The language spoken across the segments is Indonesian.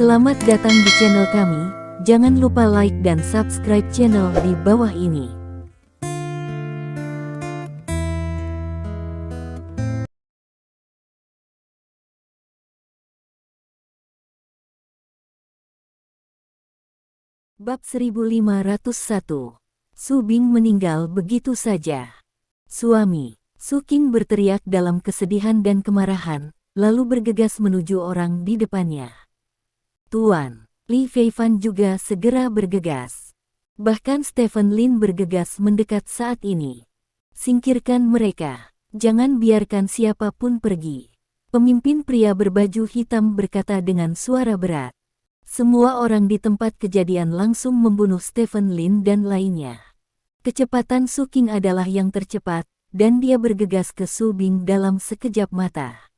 Selamat datang di channel kami, jangan lupa like dan subscribe channel di bawah ini. Bab 1501. Su Bing meninggal begitu saja. Suami, Su Qing berteriak dalam kesedihan dan kemarahan, lalu bergegas menuju orang di depannya. Tuan, Li Feifan juga segera bergegas. Bahkan Stephen Lin bergegas mendekat saat ini. Singkirkan mereka, jangan biarkan siapapun pergi. Pemimpin pria berbaju hitam berkata dengan suara berat. Semua orang di tempat kejadian langsung membunuh Stephen Lin dan lainnya. Kecepatan Su Qing adalah yang tercepat, dan dia bergegas ke Su Bing dalam sekejap mata.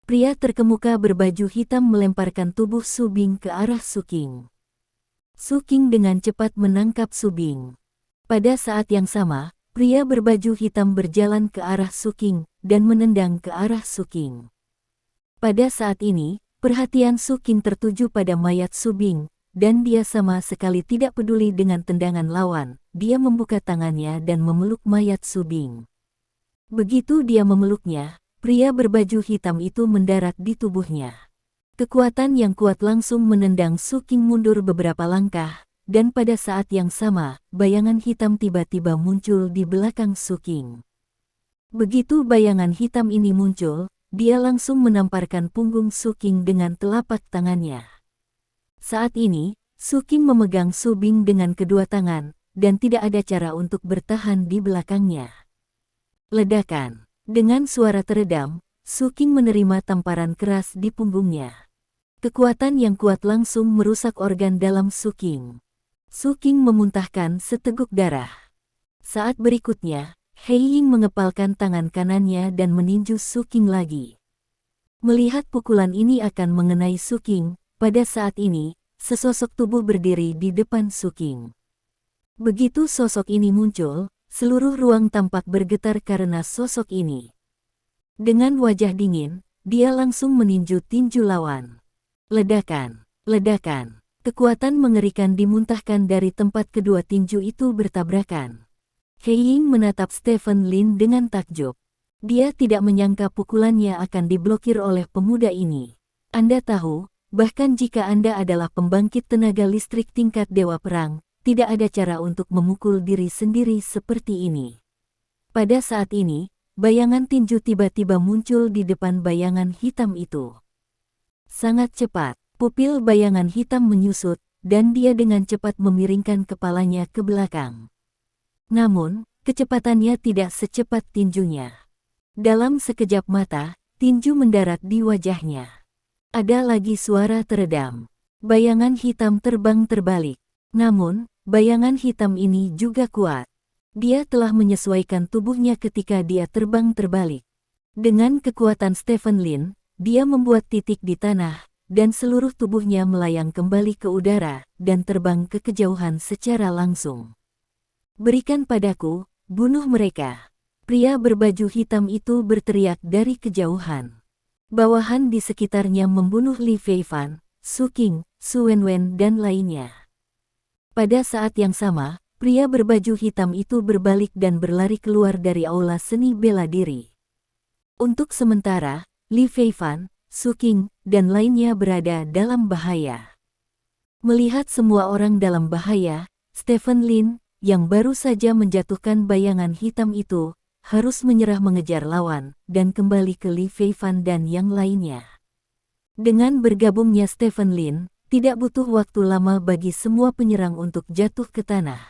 Pria terkemuka berbaju hitam melemparkan tubuh Su Bing ke arah Su Qing. Su Qing dengan cepat menangkap Su Bing. Pada saat yang sama, pria berbaju hitam berjalan ke arah Su Qing dan menendang ke arah Su Qing. Pada saat ini, perhatian Su Qing tertuju pada mayat Su Bing, dan dia sama sekali tidak peduli dengan tendangan lawan. Dia membuka tangannya dan memeluk mayat Su Bing. Begitu dia memeluknya, pria berbaju hitam itu mendarat di tubuhnya. Kekuatan yang kuat langsung menendang Su Qing mundur beberapa langkah, dan pada saat yang sama, bayangan hitam tiba-tiba muncul di belakang Su Qing. Begitu bayangan hitam ini muncul, dia langsung menamparkan punggung Su Qing dengan telapak tangannya. Saat ini, Su Qing memegang Su Bing dengan kedua tangan, dan tidak ada cara untuk bertahan di belakangnya. Ledakan. Dengan suara teredam, Su Qing menerima tamparan keras di punggungnya. Kekuatan yang kuat langsung merusak organ dalam Su Qing. Su Qing memuntahkan seteguk darah. Saat berikutnya, He Ying mengepalkan tangan kanannya dan meninju Su Qing lagi. Melihat pukulan ini akan mengenai Su Qing, pada saat ini, sesosok tubuh berdiri di depan Su Qing. Begitu sosok ini muncul, seluruh ruang tampak bergetar karena sosok ini. Dengan wajah dingin, dia langsung meninju tinju lawan. Ledakan, ledakan, kekuatan mengerikan dimuntahkan dari tempat kedua tinju itu bertabrakan. He Ying menatap Stephen Lin dengan takjub. Dia tidak menyangka pukulannya akan diblokir oleh pemuda ini. Anda tahu, bahkan jika Anda adalah pembangkit tenaga listrik tingkat dewa perang, tidak ada cara untuk memukul diri sendiri seperti ini. Pada saat ini, bayangan tinju tiba-tiba muncul di depan bayangan hitam itu. Sangat cepat, pupil bayangan hitam menyusut, dan dia dengan cepat memiringkan kepalanya ke belakang. Namun, kecepatannya tidak secepat tinjunya. Dalam sekejap mata, tinju mendarat di wajahnya. Ada lagi suara teredam. Bayangan hitam terbang terbalik. Namun, bayangan hitam ini juga kuat. Dia telah menyesuaikan tubuhnya ketika dia terbang terbalik. Dengan kekuatan Stephen Lin, dia membuat titik di tanah, dan seluruh tubuhnya melayang kembali ke udara, dan terbang ke kejauhan secara langsung. Berikan padaku, bunuh mereka. Pria berbaju hitam itu berteriak dari kejauhan. Bawahan di sekitarnya membunuh Li Feifan, Su Qing, Su Wenwen dan lainnya. Pada saat yang sama, pria berbaju hitam itu berbalik dan berlari keluar dari aula seni bela diri. Untuk sementara, Li Feifan, Su Qing, dan lainnya berada dalam bahaya. Melihat semua orang dalam bahaya, Stephen Lin, yang baru saja menjatuhkan bayangan hitam itu, harus menyerah mengejar lawan, dan kembali ke Li Feifan dan yang lainnya. Dengan bergabungnya Stephen Lin, tidak butuh waktu lama bagi semua penyerang untuk jatuh ke tanah.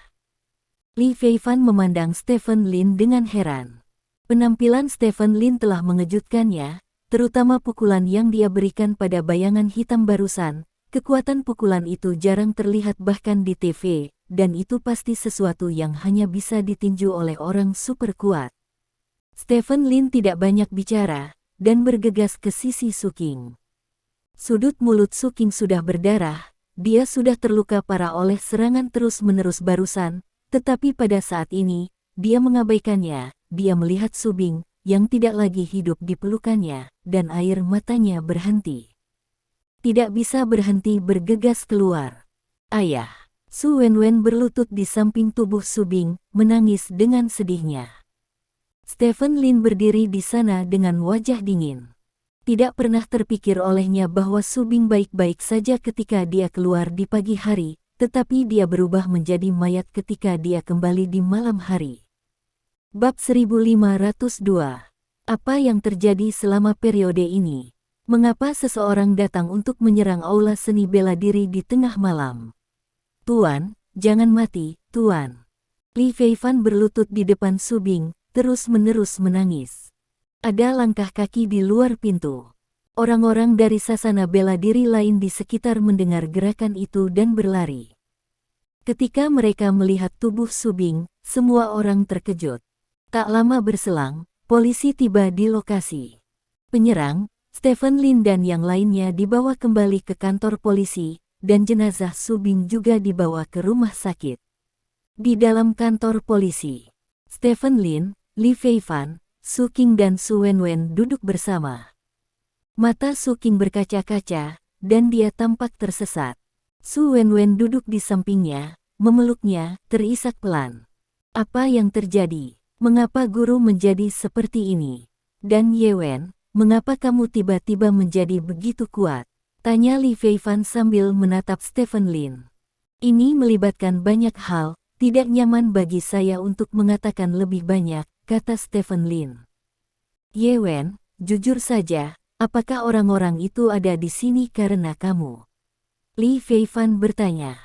Li Feifan memandang Stephen Lin dengan heran. Penampilan Stephen Lin telah mengejutkannya, terutama pukulan yang dia berikan pada bayangan hitam barusan. Kekuatan pukulan itu jarang terlihat bahkan di TV, dan itu pasti sesuatu yang hanya bisa ditinju oleh orang super kuat. Stephen Lin tidak banyak bicara, dan bergegas ke sisi Su Qing. Sudut mulut Su Qing sudah berdarah, dia sudah terluka parah oleh serangan terus-menerus barusan, tetapi pada saat ini, dia mengabaikannya. Dia melihat Su Bing, yang tidak lagi hidup di pelukannya, dan air matanya berhenti. tidak bisa berhenti bergegas keluar. Ayah! Su Wenwen berlutut di samping tubuh Su Bing, menangis dengan sedihnya. Stephen Lin berdiri di sana dengan wajah dingin. Tidak pernah terpikir olehnya bahwa Su Bing baik-baik saja ketika dia keluar di pagi hari, tetapi dia berubah menjadi mayat ketika dia kembali di malam hari. Bab 1502. Apa yang terjadi selama periode ini? Mengapa seseorang datang untuk menyerang aula seni bela diri di tengah malam? Tuan, jangan mati, Tuan. Li Feifan berlutut di depan Su Bing, terus-menerus menangis. Ada langkah kaki di luar pintu. Orang-orang dari sasana bela diri lain di sekitar mendengar gerakan itu dan berlari. Ketika mereka melihat tubuh Su Bing, semua orang terkejut. Tak lama berselang, polisi tiba di lokasi. Penyerang, Stephen Lin dan yang lainnya dibawa kembali ke kantor polisi, dan jenazah Su Bing juga dibawa ke rumah sakit. Di dalam kantor polisi, Stephen Lin, Li Feifan, Su Qing dan Su Wenwen duduk bersama. Mata Su Qing berkaca-kaca, dan dia tampak tersesat. Su Wenwen duduk di sampingnya, memeluknya, terisak pelan. Apa yang terjadi? Mengapa guru menjadi seperti ini? Dan Ye Wen, mengapa kamu tiba-tiba menjadi begitu kuat? Tanya Li Feifan sambil menatap Stephen Lin. Ini melibatkan banyak hal, tidak nyaman bagi saya untuk mengatakan lebih banyak, kata Stephen Lin. Ye Wen, jujur saja, apakah orang-orang itu ada di sini karena kamu? Li Feifan bertanya.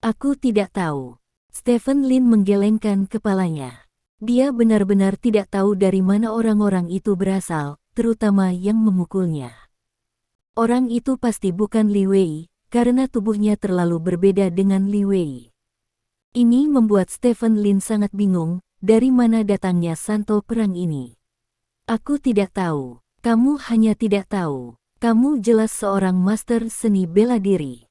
Aku tidak tahu. Stephen Lin menggelengkan kepalanya. Dia benar-benar tidak tahu dari mana orang-orang itu berasal, terutama yang memukulnya. Orang itu pasti bukan Li Wei, karena tubuhnya terlalu berbeda dengan Li Wei. Ini membuat Stephen Lin sangat bingung, dari mana datangnya santo perang ini. Aku tidak tahu. Kamu hanya tidak tahu. Kamu jelas seorang master seni bela diri.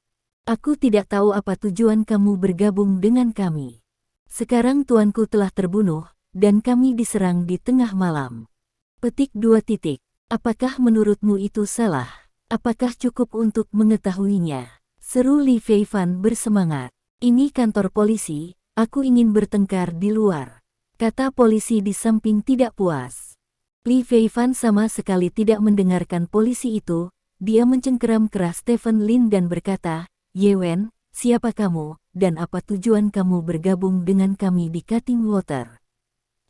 Aku tidak tahu apa tujuan kamu bergabung dengan kami. Sekarang tuanku telah terbunuh, dan kami diserang di tengah malam. Petik 2. Apakah menurutmu itu salah? Apakah cukup untuk mengetahuinya? Seru Li Feifan bersemangat. Ini kantor polisi, aku ingin bertengkar di luar. Kata polisi di samping tidak puas. Li Feifan sama sekali tidak mendengarkan polisi itu, dia mencengkeram keras Stephen Lin dan berkata, Ye Wen, siapa kamu, dan apa tujuan kamu bergabung dengan kami di Cutting Water?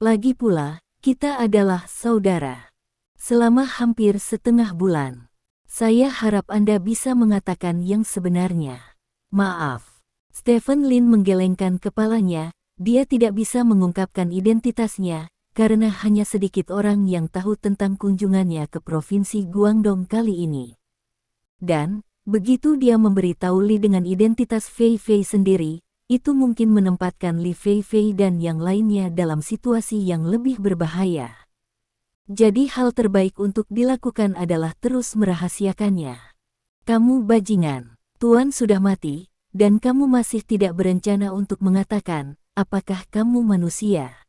Lagi pula, kita adalah saudara. Selama hampir setengah bulan. Saya harap Anda bisa mengatakan yang sebenarnya. Maaf. Stephen Lin menggelengkan kepalanya, dia tidak bisa mengungkapkan identitasnya, karena hanya sedikit orang yang tahu tentang kunjungannya ke Provinsi Guangdong kali ini. Dan, begitu dia memberitahu Li dengan identitas Fei Fei sendiri, itu mungkin menempatkan Li Fei Fei dan yang lainnya dalam situasi yang lebih berbahaya. Jadi hal terbaik untuk dilakukan adalah terus merahasiakannya. Kamu bajingan, Tuan sudah mati, dan kamu masih tidak berencana untuk mengatakan, apakah kamu manusia?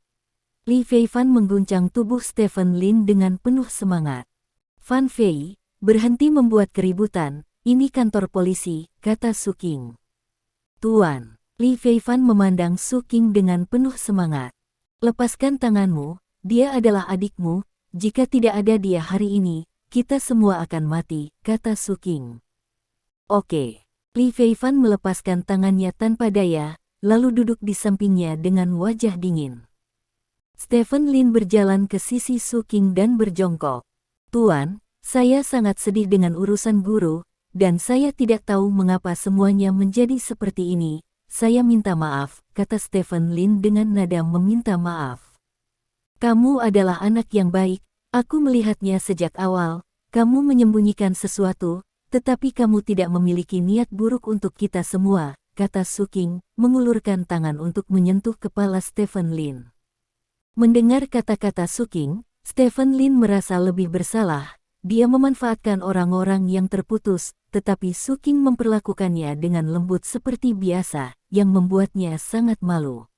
Li Feifan mengguncang tubuh Stephen Lin dengan penuh semangat. Fan Fei, berhenti membuat keributan, ini kantor polisi, kata Su Qing. Tuan. Li Feifan memandang Su Qing dengan penuh semangat. Lepaskan tanganmu, dia adalah adikmu, jika tidak ada dia hari ini, kita semua akan mati, kata Su Qing. Oke. Li Feifan melepaskan tangannya tanpa daya, lalu duduk di sampingnya dengan wajah dingin. Stephen Lin berjalan ke sisi Su Qing dan berjongkok. Tuan, saya sangat sedih dengan urusan guru, dan saya tidak tahu mengapa semuanya menjadi seperti ini. Saya minta maaf, kata Stephen Lin dengan nada meminta maaf. Kamu adalah anak yang baik, aku melihatnya sejak awal, kamu menyembunyikan sesuatu, tetapi kamu tidak memiliki niat buruk untuk kita semua, kata Su Qing, mengulurkan tangan untuk menyentuh kepala Stephen Lin. Mendengar kata-kata Su Qing, Stephen Lin merasa lebih bersalah, dia memanfaatkan orang-orang yang terputus, tetapi Su Qing memperlakukannya dengan lembut seperti biasa, yang membuatnya sangat malu.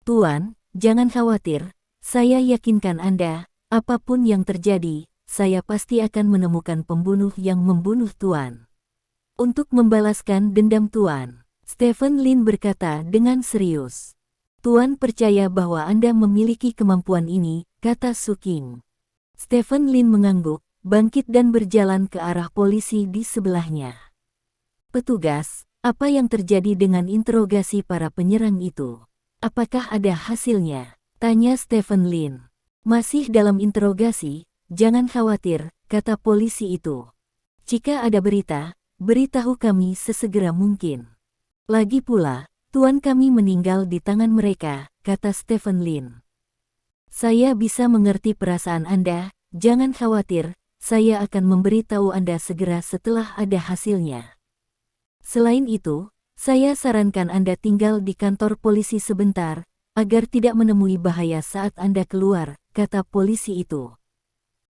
Tuan, jangan khawatir, saya yakinkan Anda, apapun yang terjadi, saya pasti akan menemukan pembunuh yang membunuh Tuan. Untuk membalaskan dendam Tuan, Stephen Lin berkata dengan serius. Tuan percaya bahwa Anda memiliki kemampuan ini, kata Su Qing. Stephen Lin mengangguk, bangkit dan berjalan ke arah polisi di sebelahnya. Petugas, apa yang terjadi dengan interogasi para penyerang itu? Apakah ada hasilnya? Tanya Stephen Lin. Masih dalam interogasi, jangan khawatir, kata polisi itu. Jika ada berita, beritahu kami sesegera mungkin. Lagi pula, Tuan kami meninggal di tangan mereka, kata Stephen Lin. Saya bisa mengerti perasaan Anda, jangan khawatir, saya akan memberitahu Anda segera setelah ada hasilnya. Selain itu, saya sarankan Anda tinggal di kantor polisi sebentar, agar tidak menemui bahaya saat Anda keluar, kata polisi itu.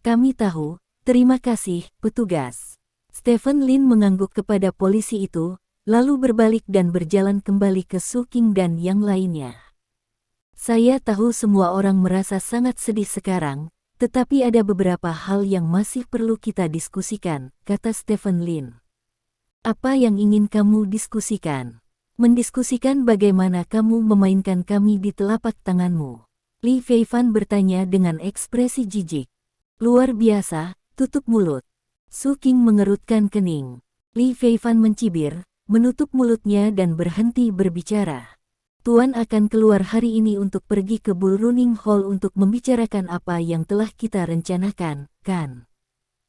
Kami tahu, terima kasih, petugas. Stephen Lin mengangguk kepada polisi itu, lalu berbalik dan berjalan kembali ke Su Qing dan yang lainnya. Saya tahu semua orang merasa sangat sedih sekarang, tetapi ada beberapa hal yang masih perlu kita diskusikan, kata Stephen Lin. Apa yang ingin kamu diskusikan? Mendiskusikan bagaimana kamu memainkan kami di telapak tanganmu. Li Feifan bertanya dengan ekspresi jijik. Luar biasa, tutup mulut. Su Qing mengerutkan kening. Li Feifan mencibir, menutup mulutnya dan berhenti berbicara. Tuan akan keluar hari ini untuk pergi ke Bull Running Hall untuk membicarakan apa yang telah kita rencanakan, kan?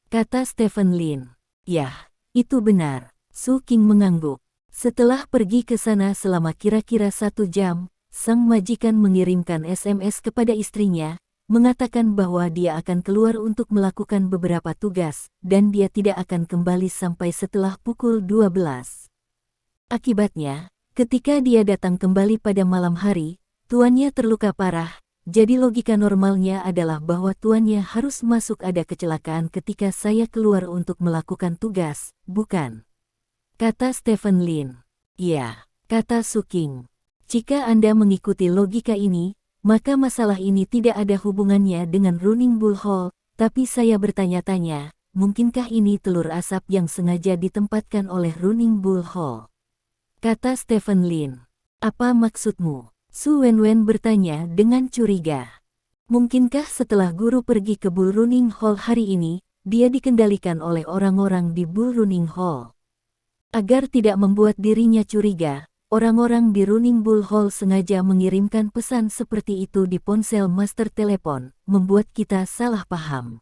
Kata Stephen Lin. Yah, itu benar. Su Qing mengangguk. Setelah pergi ke sana selama kira-kira 1 jam, sang majikan mengirimkan SMS kepada istrinya, mengatakan bahwa dia akan keluar untuk melakukan beberapa tugas, dan dia tidak akan kembali sampai setelah pukul 12. Akibatnya, ketika dia datang kembali pada malam hari, tuannya terluka parah, jadi logika normalnya adalah bahwa tuannya harus masuk ada kecelakaan ketika saya keluar untuk melakukan tugas, bukan? Kata Stephen Lin. Ya, kata Su Qing. Jika Anda mengikuti logika ini, maka masalah ini tidak ada hubungannya dengan Running Bull Hall, tapi saya bertanya-tanya, mungkinkah ini telur asap yang sengaja ditempatkan oleh Running Bull Hall? Kata Stephen Lin. Apa maksudmu? Su Wenwen bertanya dengan curiga. Mungkinkah setelah guru pergi ke Bull Running Hall hari ini, dia dikendalikan oleh orang-orang di Bull Running Hall? Agar tidak membuat dirinya curiga, orang-orang di Running Bull Hall sengaja mengirimkan pesan seperti itu di ponsel master telepon, membuat kita salah paham.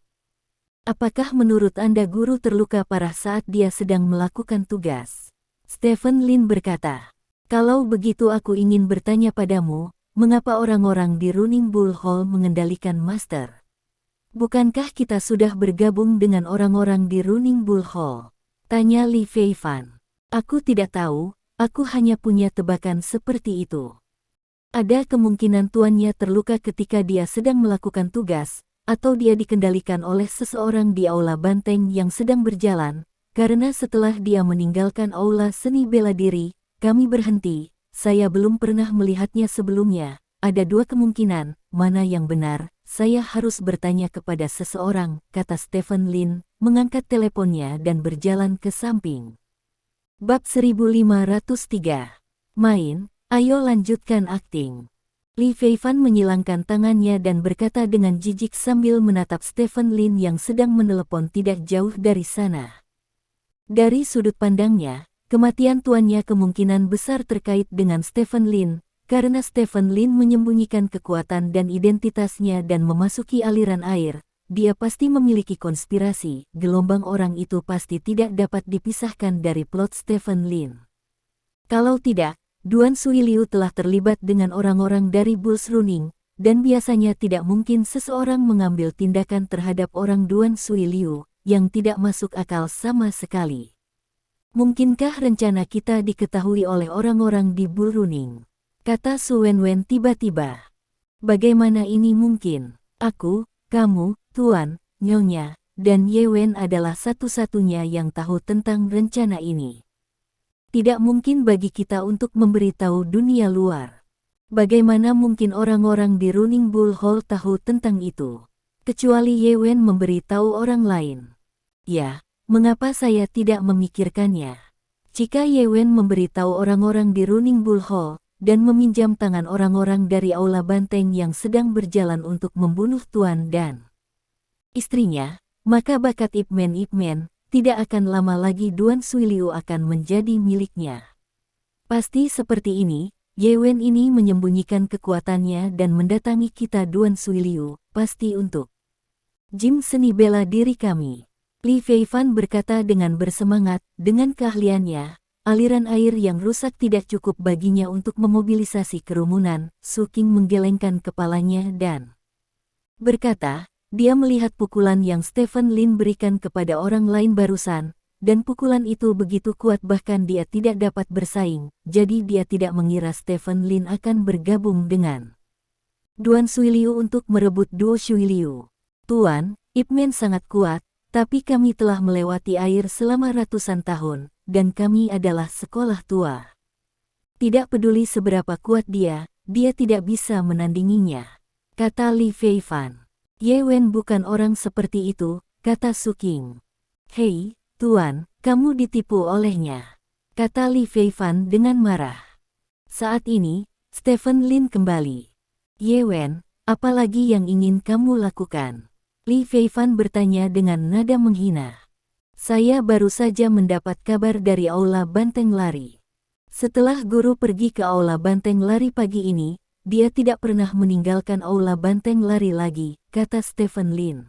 Apakah menurut Anda guru terluka parah saat dia sedang melakukan tugas? Stephen Lin berkata, kalau begitu aku ingin bertanya padamu, mengapa orang-orang di Running Bull Hall mengendalikan master? Bukankah kita sudah bergabung dengan orang-orang di Running Bull Hall? Tanya Li Feifan. Aku tidak tahu, aku hanya punya tebakan seperti itu. Ada kemungkinan tuannya terluka ketika dia sedang melakukan tugas, atau dia dikendalikan oleh seseorang di aula banteng yang sedang berjalan, karena setelah dia meninggalkan aula seni bela diri, kami berhenti. Saya belum pernah melihatnya sebelumnya. Ada 2 kemungkinan, mana yang benar? Saya harus bertanya kepada seseorang, kata Stephen Lin, mengangkat teleponnya dan berjalan ke samping. Bab 1503. Main, ayo lanjutkan akting. Li Feifan menyilangkan tangannya dan berkata dengan jijik sambil menatap Stephen Lin yang sedang menelepon tidak jauh dari sana. Dari sudut pandangnya, kematian tuannya kemungkinan besar terkait dengan Stephen Lin, karena Stephen Lin menyembunyikan kekuatan dan identitasnya dan memasuki aliran air. Dia pasti memiliki konspirasi, gelombang orang itu pasti tidak dapat dipisahkan dari plot Stephen Lin. Kalau tidak, Duan Suiliu telah terlibat dengan orang-orang dari Bulls Running, dan biasanya tidak mungkin seseorang mengambil tindakan terhadap orang Duan Suiliu yang tidak masuk akal sama sekali. Mungkinkah rencana kita diketahui oleh orang-orang di Bull Running? Kata Su Wenwen tiba-tiba. Bagaimana ini mungkin? Aku, kamu, Tuan, Nyonya, dan Ye Wen adalah satu-satunya yang tahu tentang rencana ini. Tidak mungkin bagi kita untuk memberitahu dunia luar. Bagaimana mungkin orang-orang di Running Bull Hall tahu tentang itu? Kecuali Ye Wen memberitahu orang lain. Ya, mengapa saya tidak memikirkannya? Jika Ye Wen memberitahu orang-orang di Running Bull Hall dan meminjam tangan orang-orang dari Aula Banteng yang sedang berjalan untuk membunuh Tuan dan istrinya, maka bakat Ip Man tidak akan lama lagi Duan Suiliu akan menjadi miliknya. Pasti seperti ini, Ye Wen ini menyembunyikan kekuatannya dan mendatangi kita Duan Suiliu, pasti untuk gym seni bela diri kami. Li Feifan berkata dengan bersemangat, dengan keahliannya, aliran air yang rusak tidak cukup baginya untuk memobilisasi kerumunan. Su King menggelengkan kepalanya dan berkata, dia melihat pukulan yang Stephen Lin berikan kepada orang lain barusan, dan pukulan itu begitu kuat bahkan dia tidak dapat bersaing, jadi dia tidak mengira Stephen Lin akan bergabung dengan Duan Suiliu untuk merebut duo Suiliu. Tuan, Ip Man sangat kuat, tapi kami telah melewati air selama ratusan tahun, dan kami adalah sekolah tua. Tidak peduli seberapa kuat dia tidak bisa menandinginya, kata Li Feifan. Ye Wen bukan orang seperti itu, kata Su King. Hei, Tuan, kamu ditipu olehnya, kata Li Feifan dengan marah. Saat ini, Stephen Lin kembali. Ye Wen, apa lagi yang ingin kamu lakukan? Li Feifan bertanya dengan nada menghina. Saya baru saja mendapat kabar dari Aula Banteng Lari. Setelah guru pergi ke Aula Banteng Lari pagi ini, dia tidak pernah meninggalkan Aula Banteng Lari lagi, kata Stephen Lin.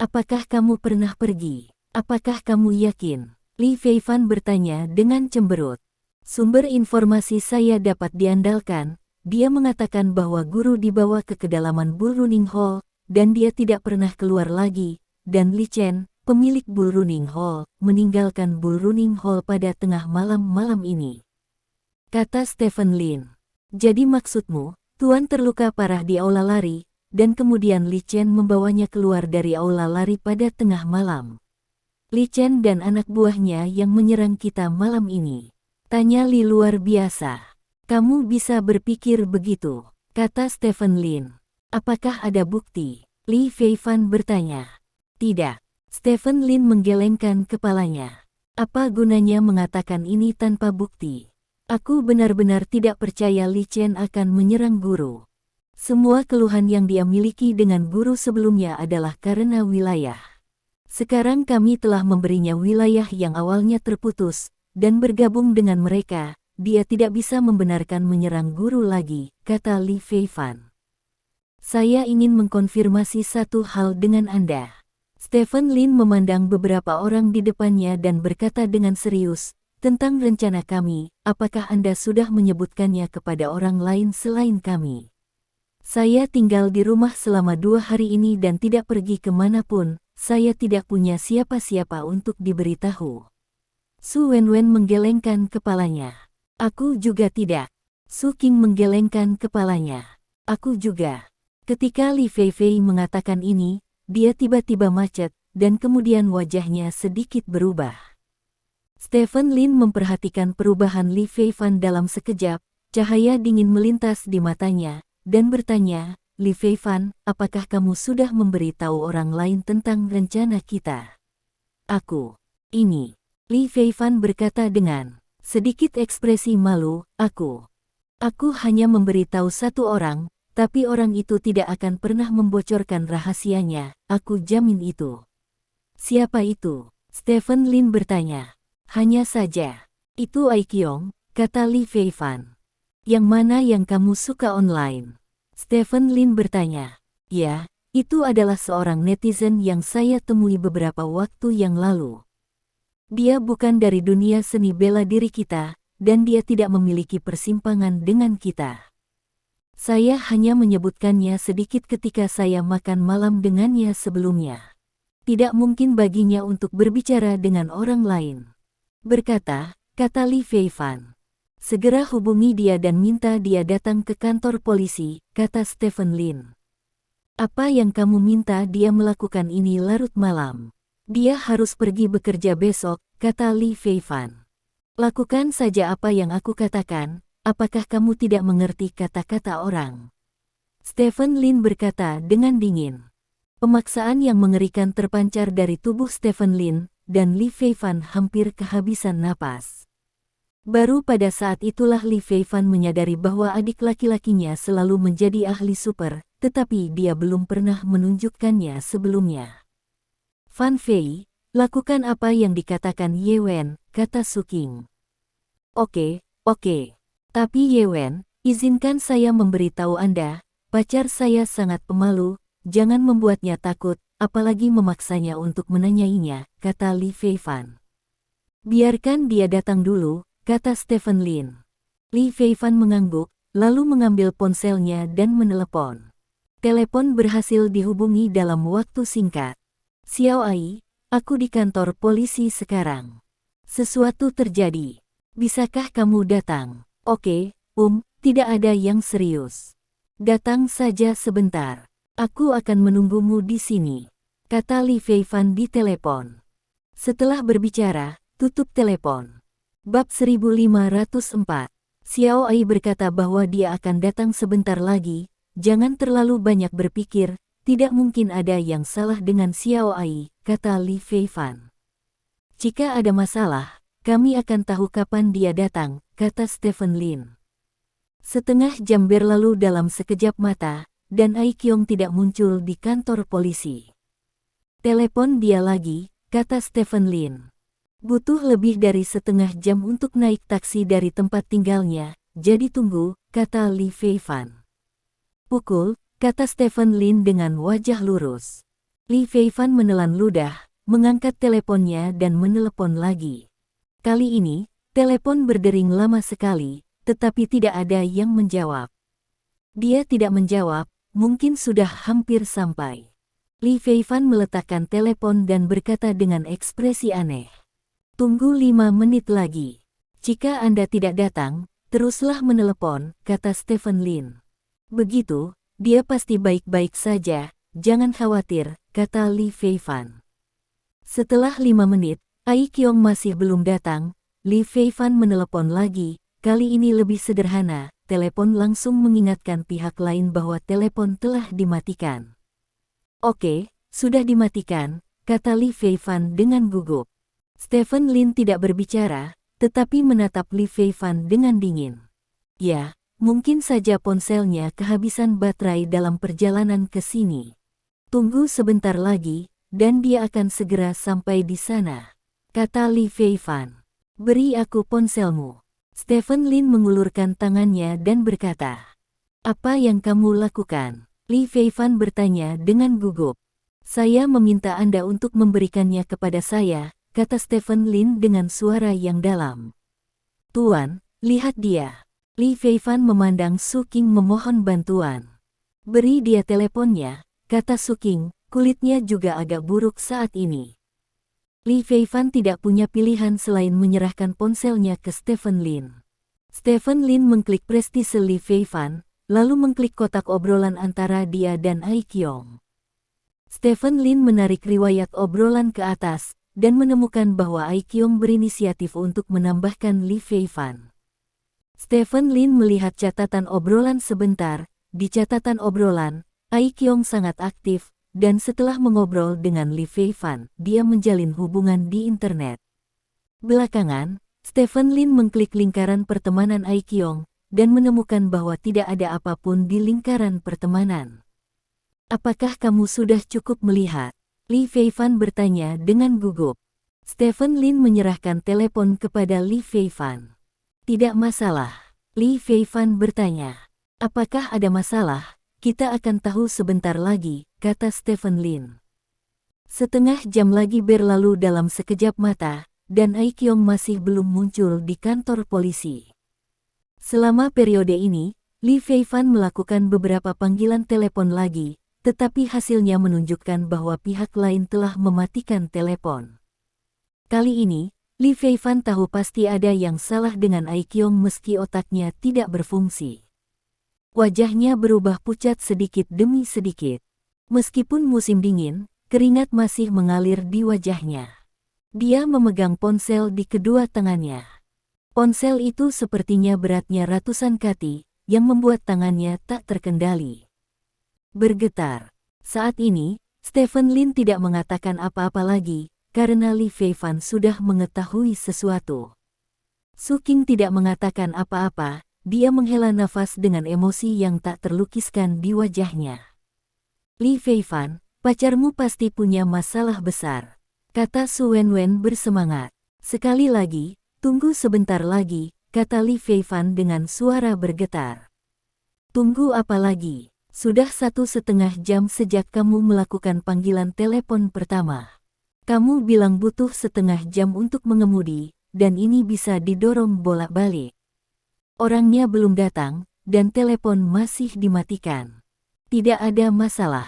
Apakah kamu pernah pergi? Apakah kamu yakin? Li Feifan bertanya dengan cemberut. Sumber informasi saya dapat diandalkan. Dia mengatakan bahwa guru dibawa ke kedalaman Bull Running Hall, dan dia tidak pernah keluar lagi, dan Li Chen, pemilik Bull Running Hall, meninggalkan Bull Running Hall pada tengah malam ini. Kata Stephen Lin. Jadi maksudmu, Tuan terluka parah di aula lari, dan kemudian Li Chen membawanya keluar dari aula lari pada tengah malam. Li Chen dan anak buahnya yang menyerang kita malam ini. Tanya Li luar biasa. Kamu bisa berpikir begitu, kata Stephen Lin. Apakah ada bukti? Li Feifan bertanya. Tidak. Stephen Lin menggelengkan kepalanya. Apa gunanya mengatakan ini tanpa bukti? Aku benar-benar tidak percaya Li Chen akan menyerang guru. Semua keluhan yang dia miliki dengan guru sebelumnya adalah karena wilayah. Sekarang kami telah memberinya wilayah yang awalnya terputus, dan bergabung dengan mereka, dia tidak bisa membenarkan menyerang guru lagi, kata Li Feifan. Saya ingin mengkonfirmasi satu hal dengan Anda. Stephen Lin memandang beberapa orang di depannya dan berkata dengan serius, tentang rencana kami, apakah Anda sudah menyebutkannya kepada orang lain selain kami? Saya tinggal di rumah selama 2 hari ini dan tidak pergi kemanapun, saya tidak punya siapa-siapa untuk diberitahu. Su Wenwen menggelengkan kepalanya. Aku juga tidak. Su King menggelengkan kepalanya. Aku juga. Ketika Li Feifei mengatakan ini, dia tiba-tiba macet, dan kemudian wajahnya sedikit berubah. Stephen Lin memperhatikan perubahan Li Feifan dalam sekejap, cahaya dingin melintas di matanya, dan bertanya, Li Feifan, apakah kamu sudah memberitahu orang lain tentang rencana kita? Aku. Ini. Li Feifan berkata dengan sedikit ekspresi malu, aku hanya memberitahu satu orang, tapi orang itu tidak akan pernah membocorkan rahasianya, aku jamin itu. Siapa itu? Stephen Lin bertanya. Hanya saja. Itu Ai Qiong, kata Li Feifan. Yang mana yang kamu suka online? Stephen Lin bertanya. Ya, itu adalah seorang netizen yang saya temui beberapa waktu yang lalu. Dia bukan dari dunia seni bela diri kita, dan dia tidak memiliki persimpangan dengan kita. Saya hanya menyebutkannya sedikit ketika saya makan malam dengannya sebelumnya. Tidak mungkin baginya untuk berbicara dengan orang lain. Berkata, kata Li Feifan. Segera hubungi dia dan minta dia datang ke kantor polisi, kata Stephen Lin. Apa yang kamu minta dia melakukan ini larut malam? Dia harus pergi bekerja besok, kata Li Feifan. Lakukan saja apa yang aku katakan. Apakah kamu tidak mengerti kata-kata orang? Stephen Lin berkata dengan dingin. Pemaksaan yang mengerikan terpancar dari tubuh Stephen Lin, dan Li Feifan hampir kehabisan napas. Baru pada saat itulah Li Feifan menyadari bahwa adik laki-lakinya selalu menjadi ahli super, tetapi dia belum pernah menunjukkannya sebelumnya. Fan Fei, lakukan apa yang dikatakan Ye Wen, kata Su Qing. Oke. Tapi Ye Wen, izinkan saya memberitahu Anda, pacar saya sangat pemalu, jangan membuatnya takut, apalagi memaksanya untuk menanyainya, kata Li Feifan. Biarkan dia datang dulu, kata Stephen Lin. Li Feifan mengangguk, lalu mengambil ponselnya dan menelepon. Telepon berhasil dihubungi dalam waktu singkat. Xiao Ai, aku di kantor polisi sekarang. Sesuatu terjadi. Bisakah kamu datang? Oke, tidak ada yang serius. Datang saja sebentar. Aku akan menunggumu di sini, kata Li Feifan di telepon. Setelah berbicara, tutup telepon. Bab 1504. Xiao Ai berkata bahwa dia akan datang sebentar lagi, jangan terlalu banyak berpikir, tidak mungkin ada yang salah dengan Xiao Ai, kata Li Feifan. Jika ada masalah, kami akan tahu kapan dia datang, kata Stephen Lin. Setengah jam berlalu dalam sekejap mata, dan Ai Qiong tidak muncul di kantor polisi. Telepon dia lagi, kata Stephen Lin. Butuh lebih dari setengah jam untuk naik taksi dari tempat tinggalnya, jadi tunggu, kata Li Feifan. Pukul, kata Stephen Lin dengan wajah lurus. Li Feifan menelan ludah, mengangkat teleponnya dan menelepon lagi. Kali ini, telepon berdering lama sekali, tetapi tidak ada yang menjawab. Dia tidak menjawab, mungkin sudah hampir sampai. Li Feifan meletakkan telepon dan berkata dengan ekspresi aneh. Tunggu 5 menit lagi. Jika Anda tidak datang, teruslah menelepon, kata Stephen Lin. Begitu, dia pasti baik-baik saja, jangan khawatir, kata Li Feifan. Setelah 5 menit, Ai Qiong masih belum datang, Li Feifan menelepon lagi, kali ini lebih sederhana, telepon langsung mengingatkan pihak lain bahwa telepon telah dimatikan. Oke, sudah dimatikan, kata Li Feifan dengan gugup. Stephen Lin tidak berbicara, tetapi menatap Li Feifan dengan dingin. Ya, mungkin saja ponselnya kehabisan baterai dalam perjalanan ke sini. Tunggu sebentar lagi, dan dia akan segera sampai di sana, kata Li Feifan. Beri aku ponselmu. Stephen Lin mengulurkan tangannya dan berkata. Apa yang kamu lakukan? Li Feifan bertanya dengan gugup. Saya meminta Anda untuk memberikannya kepada saya, kata Stephen Lin dengan suara yang dalam. Tuan, lihat dia. Li Feifan memandang Su Qing memohon bantuan. Beri dia teleponnya, kata Su Qing, kulitnya juga agak buruk saat ini. Li Feifan tidak punya pilihan selain menyerahkan ponselnya ke Stephen Lin. Stephen Lin mengklik prestise Li Feifan, lalu mengklik kotak obrolan antara dia dan Ai Qiong. Stephen Lin menarik riwayat obrolan ke atas, dan menemukan bahwa Ai Qiong berinisiatif untuk menambahkan Li Feifan. Stephen Lin melihat catatan obrolan sebentar. Di catatan obrolan, Ai Qiong sangat aktif, dan setelah mengobrol dengan Li Feifan, dia menjalin hubungan di internet. Belakangan, Stephen Lin mengklik lingkaran pertemanan Ai Qiong, dan menemukan bahwa tidak ada apapun di lingkaran pertemanan. Apakah kamu sudah cukup melihat? Li Feifan bertanya dengan gugup. Stephen Lin menyerahkan telepon kepada Li Feifan. Tidak masalah. Li Feifan bertanya. Apakah ada masalah? Kita akan tahu sebentar lagi, kata Stephen Lin. Setengah jam lagi berlalu dalam sekejap mata, dan Ai Qiong masih belum muncul di kantor polisi. Selama periode ini, Li Feifan melakukan beberapa panggilan telepon lagi, tetapi hasilnya menunjukkan bahwa pihak lain telah mematikan telepon. Kali ini, Li Feifan tahu pasti ada yang salah dengan Ai Qiong meski otaknya tidak berfungsi. Wajahnya berubah pucat sedikit demi sedikit. Meskipun musim dingin, keringat masih mengalir di wajahnya. Dia memegang ponsel di kedua tangannya. Ponsel itu sepertinya beratnya ratusan kati, yang membuat tangannya tak terkendali. Bergetar. Saat ini, Stephen Lin tidak mengatakan apa-apa lagi, karena Li Feifan sudah mengetahui sesuatu. Su Qing tidak mengatakan apa-apa, dia menghela nafas dengan emosi yang tak terlukiskan di wajahnya. Li Feifan, pacarmu pasti punya masalah besar, kata Su Wenwen bersemangat. Sekali lagi, tunggu sebentar lagi, kata Li Feifan dengan suara bergetar. Tunggu apa lagi? Sudah 1,5 jam sejak kamu melakukan panggilan telepon pertama. Kamu bilang butuh 1/2 jam untuk mengemudi, dan ini bisa didorong bolak-balik. Orangnya belum datang, dan telepon masih dimatikan. Tidak ada masalah.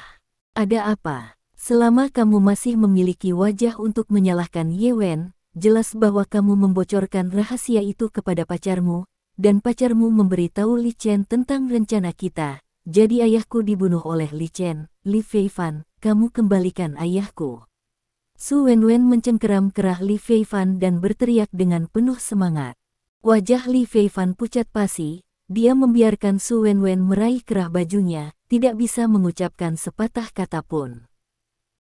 Ada apa? Selama kamu masih memiliki wajah untuk menyalahkan Ye Wen, jelas bahwa kamu membocorkan rahasia itu kepada pacarmu, dan pacarmu memberitahu Li Chen tentang rencana kita. Jadi ayahku dibunuh oleh Li Chen. Li Feifan, kamu kembalikan ayahku. Su Wenwen mencengkeram kerah Li Feifan dan berteriak dengan penuh semangat. Wajah Li Feifan pucat pasi, dia membiarkan Su Wenwen meraih kerah bajunya, tidak bisa mengucapkan sepatah kata pun.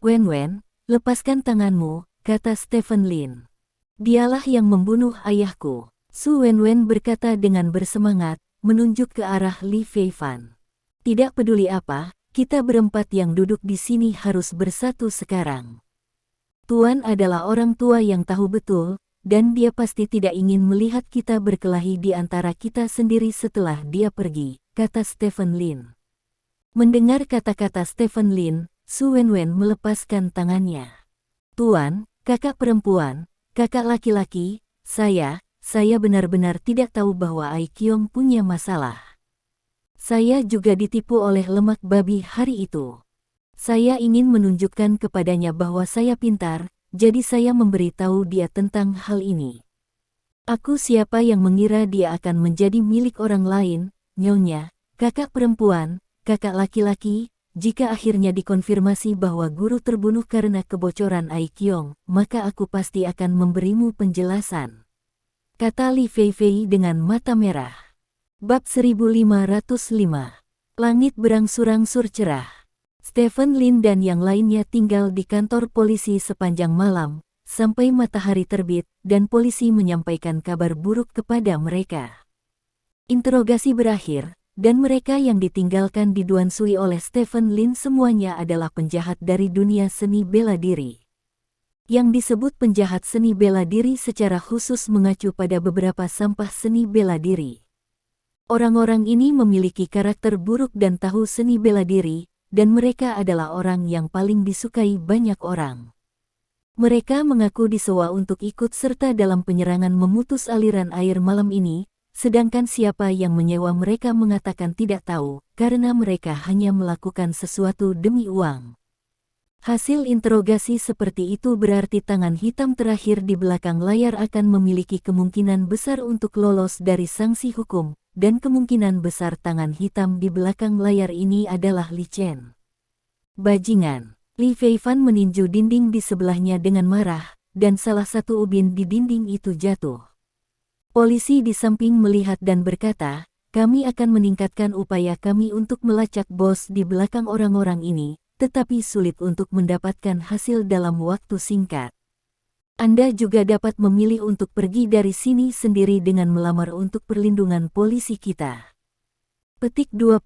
Wenwen, lepaskan tanganmu, kata Stephen Lin. Dialah yang membunuh ayahku. Su Wenwen berkata dengan bersemangat, menunjuk ke arah Li Feifan. Tidak peduli apa, kita berempat yang duduk di sini harus bersatu sekarang. Tuan adalah orang tua yang tahu betul, dan dia pasti tidak ingin melihat kita berkelahi di antara kita sendiri setelah dia pergi, kata Stephen Lin. Mendengar kata-kata Stephen Lin, Su Wenwen melepaskan tangannya. Tuan, kakak perempuan, kakak laki-laki, saya benar-benar tidak tahu bahwa Ai Qiong punya masalah. Saya juga ditipu oleh lemak babi hari itu. Saya ingin menunjukkan kepadanya bahwa saya pintar, jadi saya memberitahu dia tentang hal ini. Aku siapa yang mengira dia akan menjadi milik orang lain, nyonya, kakak perempuan, kakak laki-laki, jika akhirnya dikonfirmasi bahwa guru terbunuh karena kebocoran Ai Qiong, maka aku pasti akan memberimu penjelasan. Kata Li Feifei dengan mata merah. Bab 1505. Langit berangsur-angsur cerah. Stephen Lin dan yang lainnya tinggal di kantor polisi sepanjang malam, sampai matahari terbit, dan polisi menyampaikan kabar buruk kepada mereka. Interogasi berakhir, dan mereka yang ditinggalkan diduansui oleh Stephen Lin semuanya adalah penjahat dari dunia seni bela diri. Yang disebut penjahat seni bela diri secara khusus mengacu pada beberapa sampah seni bela diri. Orang-orang ini memiliki karakter buruk dan tahu seni bela diri, dan mereka adalah orang yang paling disukai banyak orang. Mereka mengaku disewa untuk ikut serta dalam penyerangan memutus aliran air malam ini, sedangkan siapa yang menyewa mereka mengatakan tidak tahu, karena mereka hanya melakukan sesuatu demi uang. Hasil interogasi seperti itu berarti tangan hitam terakhir di belakang layar akan memiliki kemungkinan besar untuk lolos dari sanksi hukum, dan kemungkinan besar tangan hitam di belakang layar ini adalah Li Chen. Bajingan. Li Feifan meninju dinding di sebelahnya dengan marah, dan salah satu ubin di dinding itu jatuh. Polisi di samping melihat dan berkata, kami akan meningkatkan upaya kami untuk melacak bos di belakang orang-orang ini, tetapi sulit untuk mendapatkan hasil dalam waktu singkat. Anda juga dapat memilih untuk pergi dari sini sendiri dengan melamar untuk perlindungan polisi kita. Petik 2.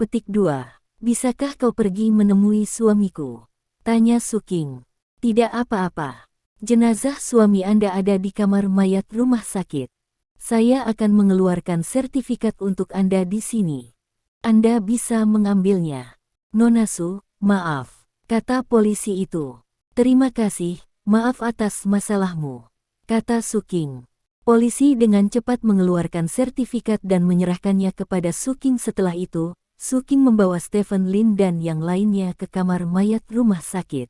Bisakah kau pergi menemui suamiku? Tanya Su Qing. Tidak apa-apa. Jenazah suami Anda ada di kamar mayat rumah sakit. Saya akan mengeluarkan sertifikat untuk Anda di sini. Anda bisa mengambilnya. Nona Su, maaf, kata polisi itu. Terima kasih. Maaf atas masalahmu, kata Su Qing. Polisi dengan cepat mengeluarkan sertifikat dan menyerahkannya kepada Su Qing. Setelah itu, Su Qing membawa Stephen Lin dan yang lainnya ke kamar mayat rumah sakit.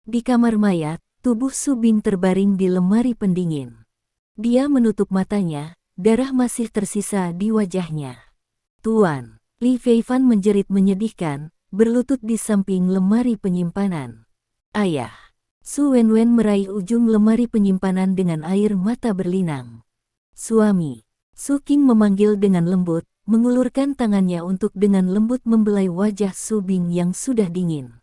Di kamar mayat, tubuh Su Bing terbaring di lemari pendingin. Dia menutup matanya, darah masih tersisa di wajahnya. Tuan, Li Feifan menjerit menyedihkan, berlutut di samping lemari penyimpanan. Ayah. Su Wenwen meraih ujung lemari penyimpanan dengan air mata berlinang. Suami. Su Qing memanggil dengan lembut, mengulurkan tangannya untuk dengan lembut membelai wajah Su Bing yang sudah dingin.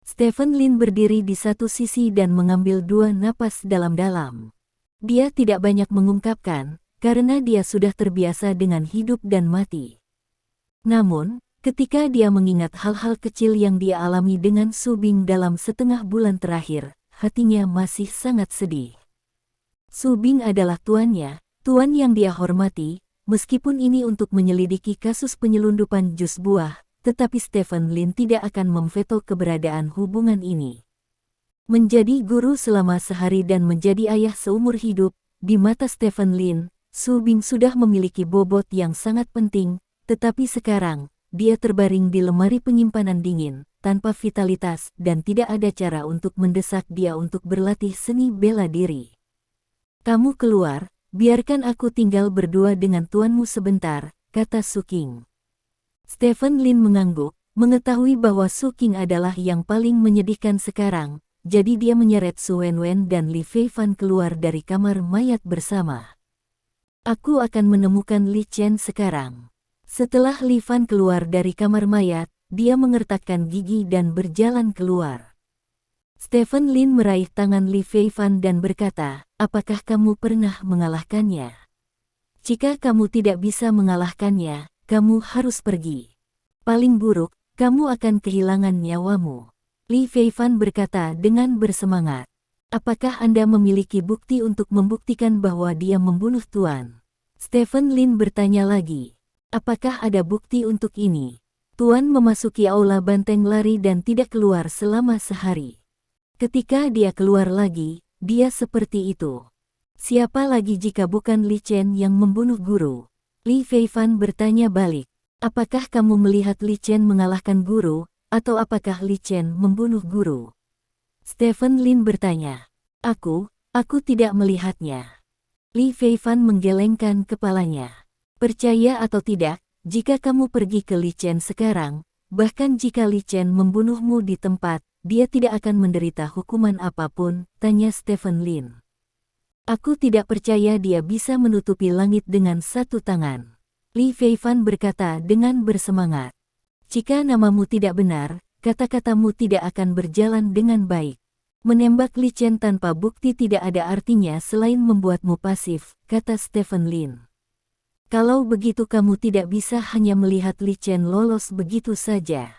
Stephen Lin berdiri di satu sisi dan mengambil 2 napas dalam-dalam. Dia tidak banyak mengungkapkan, karena dia sudah terbiasa dengan hidup dan mati. Namun, ketika dia mengingat hal-hal kecil yang dia alami dengan Su Bing dalam setengah bulan terakhir, hatinya masih sangat sedih. Su Bing adalah tuannya, tuan yang dia hormati, meskipun ini untuk menyelidiki kasus penyelundupan jus buah, tetapi Stephen Lin tidak akan memveto keberadaan hubungan ini. Menjadi guru selama sehari dan menjadi ayah seumur hidup, di mata Stephen Lin, Su Bing sudah memiliki bobot yang sangat penting, tetapi sekarang, dia terbaring di lemari penyimpanan dingin, tanpa vitalitas dan tidak ada cara untuk mendesak dia untuk berlatih seni bela diri. Kamu keluar, biarkan aku tinggal berdua dengan tuanmu sebentar, kata Su Qing. Stephen Lin mengangguk, mengetahui bahwa Su Qing adalah yang paling menyedihkan sekarang, jadi dia menyeret Su Wenwen dan Li Feifan keluar dari kamar mayat bersama. Aku akan menemukan Li Chen sekarang. Setelah Li Fan keluar dari kamar mayat, dia mengertakkan gigi dan berjalan keluar. Stephen Lin meraih tangan Li Feifan dan berkata, apakah kamu pernah mengalahkannya? Jika kamu tidak bisa mengalahkannya, kamu harus pergi. Paling buruk, kamu akan kehilangan nyawamu. Li Feifan berkata dengan bersemangat. Apakah Anda memiliki bukti untuk membuktikan bahwa dia membunuh Tuan? Stephen Lin bertanya lagi. Apakah ada bukti untuk ini? Tuan memasuki aula banteng lari dan tidak keluar selama sehari. Ketika dia keluar lagi, dia seperti itu. Siapa lagi jika bukan Li Chen yang membunuh guru? Li Feifan bertanya balik. Apakah kamu melihat Li Chen mengalahkan guru, atau apakah Li Chen membunuh guru? Stephen Lin bertanya. Aku tidak melihatnya. Li Feifan menggelengkan kepalanya. Percaya atau tidak, jika kamu pergi ke Li Chen sekarang, bahkan jika Li Chen membunuhmu di tempat, dia tidak akan menderita hukuman apapun, tanya Stephen Lin. Aku tidak percaya dia bisa menutupi langit dengan satu tangan. Li Feifan berkata dengan bersemangat. Jika namamu tidak benar, kata-katamu tidak akan berjalan dengan baik. Menembak Li Chen tanpa bukti tidak ada artinya selain membuatmu pasif, kata Stephen Lin. Kalau begitu kamu tidak bisa hanya melihat Li Chen lolos begitu saja.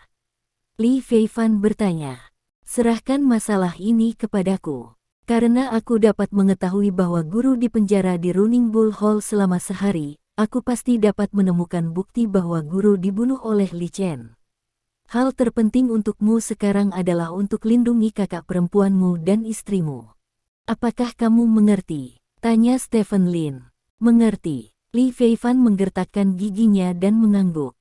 Li Feifan bertanya. Serahkan masalah ini kepadaku. Karena aku dapat mengetahui bahwa guru di penjara di Running Bull Hall selama sehari, aku pasti dapat menemukan bukti bahwa guru dibunuh oleh Li Chen. Hal terpenting untukmu sekarang adalah untuk lindungi kakak perempuanmu dan istrimu. Apakah kamu mengerti? Tanya Stephen Lin. Mengerti. Li Feifan menggertakkan giginya dan mengangguk.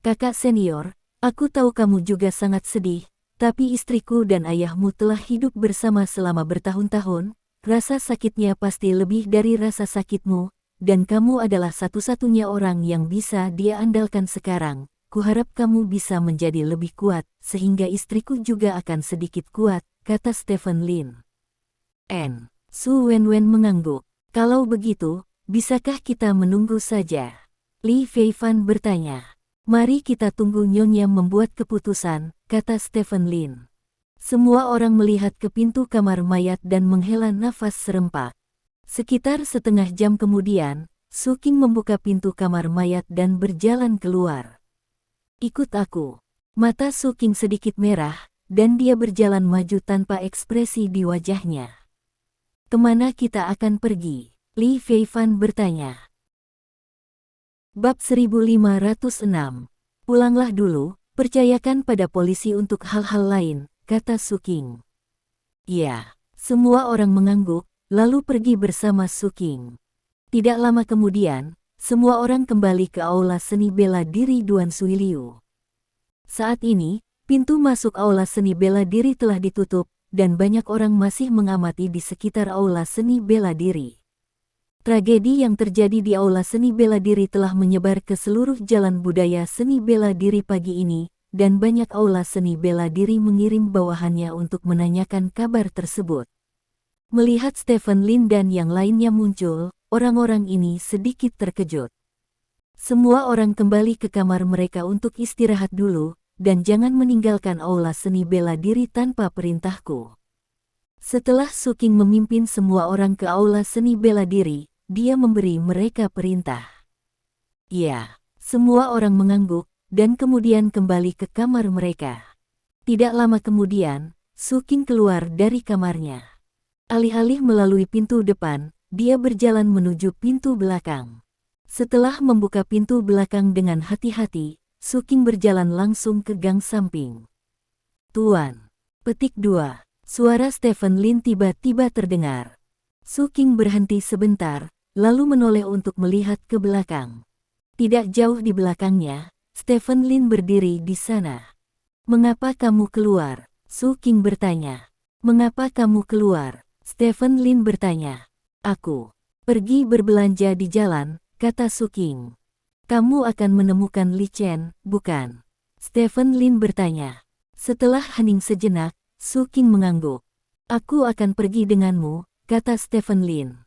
Kakak senior, aku tahu kamu juga sangat sedih. Tapi istriku dan ayahmu telah hidup bersama selama bertahun-tahun, rasa sakitnya pasti lebih dari rasa sakitmu, dan kamu adalah satu-satunya orang yang bisa dia andalkan sekarang. Kuharap kamu bisa menjadi lebih kuat, sehingga istriku juga akan sedikit kuat, kata Stephen Lin. Su Wenwen mengangguk. Kalau begitu, bisakah kita menunggu saja? Li Feifan bertanya. Mari kita tunggu Nyonya membuat keputusan, kata Stephen Lin. Semua orang melihat ke pintu kamar mayat dan menghela nafas serempak. Sekitar setengah jam kemudian, Su Qing membuka pintu kamar mayat dan berjalan keluar. Ikut aku. Mata Su Qing sedikit merah, dan dia berjalan maju tanpa ekspresi di wajahnya. Kemana kita akan pergi? Li Feifan bertanya. Bab 1506. Pulanglah dulu, percayakan pada polisi untuk hal-hal lain, kata Su Qing. Ya, semua orang mengangguk, lalu pergi bersama Su Qing. Tidak lama kemudian, semua orang kembali ke aula seni bela diri Duan Suiliu. Saat ini, pintu masuk aula seni bela diri telah ditutup, dan banyak orang masih mengamati di sekitar aula seni bela diri. Tragedi yang terjadi di aula seni bela diri telah menyebar ke seluruh jalan budaya seni bela diri pagi ini, dan banyak aula seni bela diri mengirim bawahannya untuk menanyakan kabar tersebut. Melihat Stephen Lin dan yang lainnya muncul, orang-orang ini sedikit terkejut. Semua orang kembali ke kamar mereka untuk istirahat dulu, dan jangan meninggalkan aula seni bela diri tanpa perintahku. Setelah Su King memimpin semua orang ke aula seni bela diri, dia memberi mereka perintah. Ya, semua orang mengangguk, dan kemudian kembali ke kamar mereka. Tidak lama kemudian, Su King keluar dari kamarnya. Alih-alih melalui pintu depan, dia berjalan menuju pintu belakang. Setelah membuka pintu belakang dengan hati-hati, Su King berjalan langsung ke gang samping. Tuan. Petik 2. Suara Stephen Lin tiba-tiba terdengar. Su King berhenti sebentar, lalu menoleh untuk melihat ke belakang. Tidak jauh di belakangnya, Stephen Lin berdiri di sana. "Mengapa kamu keluar?" Su King bertanya. "Mengapa kamu keluar?" Stephen Lin bertanya. "Aku pergi berbelanja di jalan," kata Su King. "Kamu akan menemukan Li Chen, bukan?" Stephen Lin bertanya. Setelah hening sejenak, Su King mengangguk. "Aku akan pergi denganmu," kata Stephen Lin.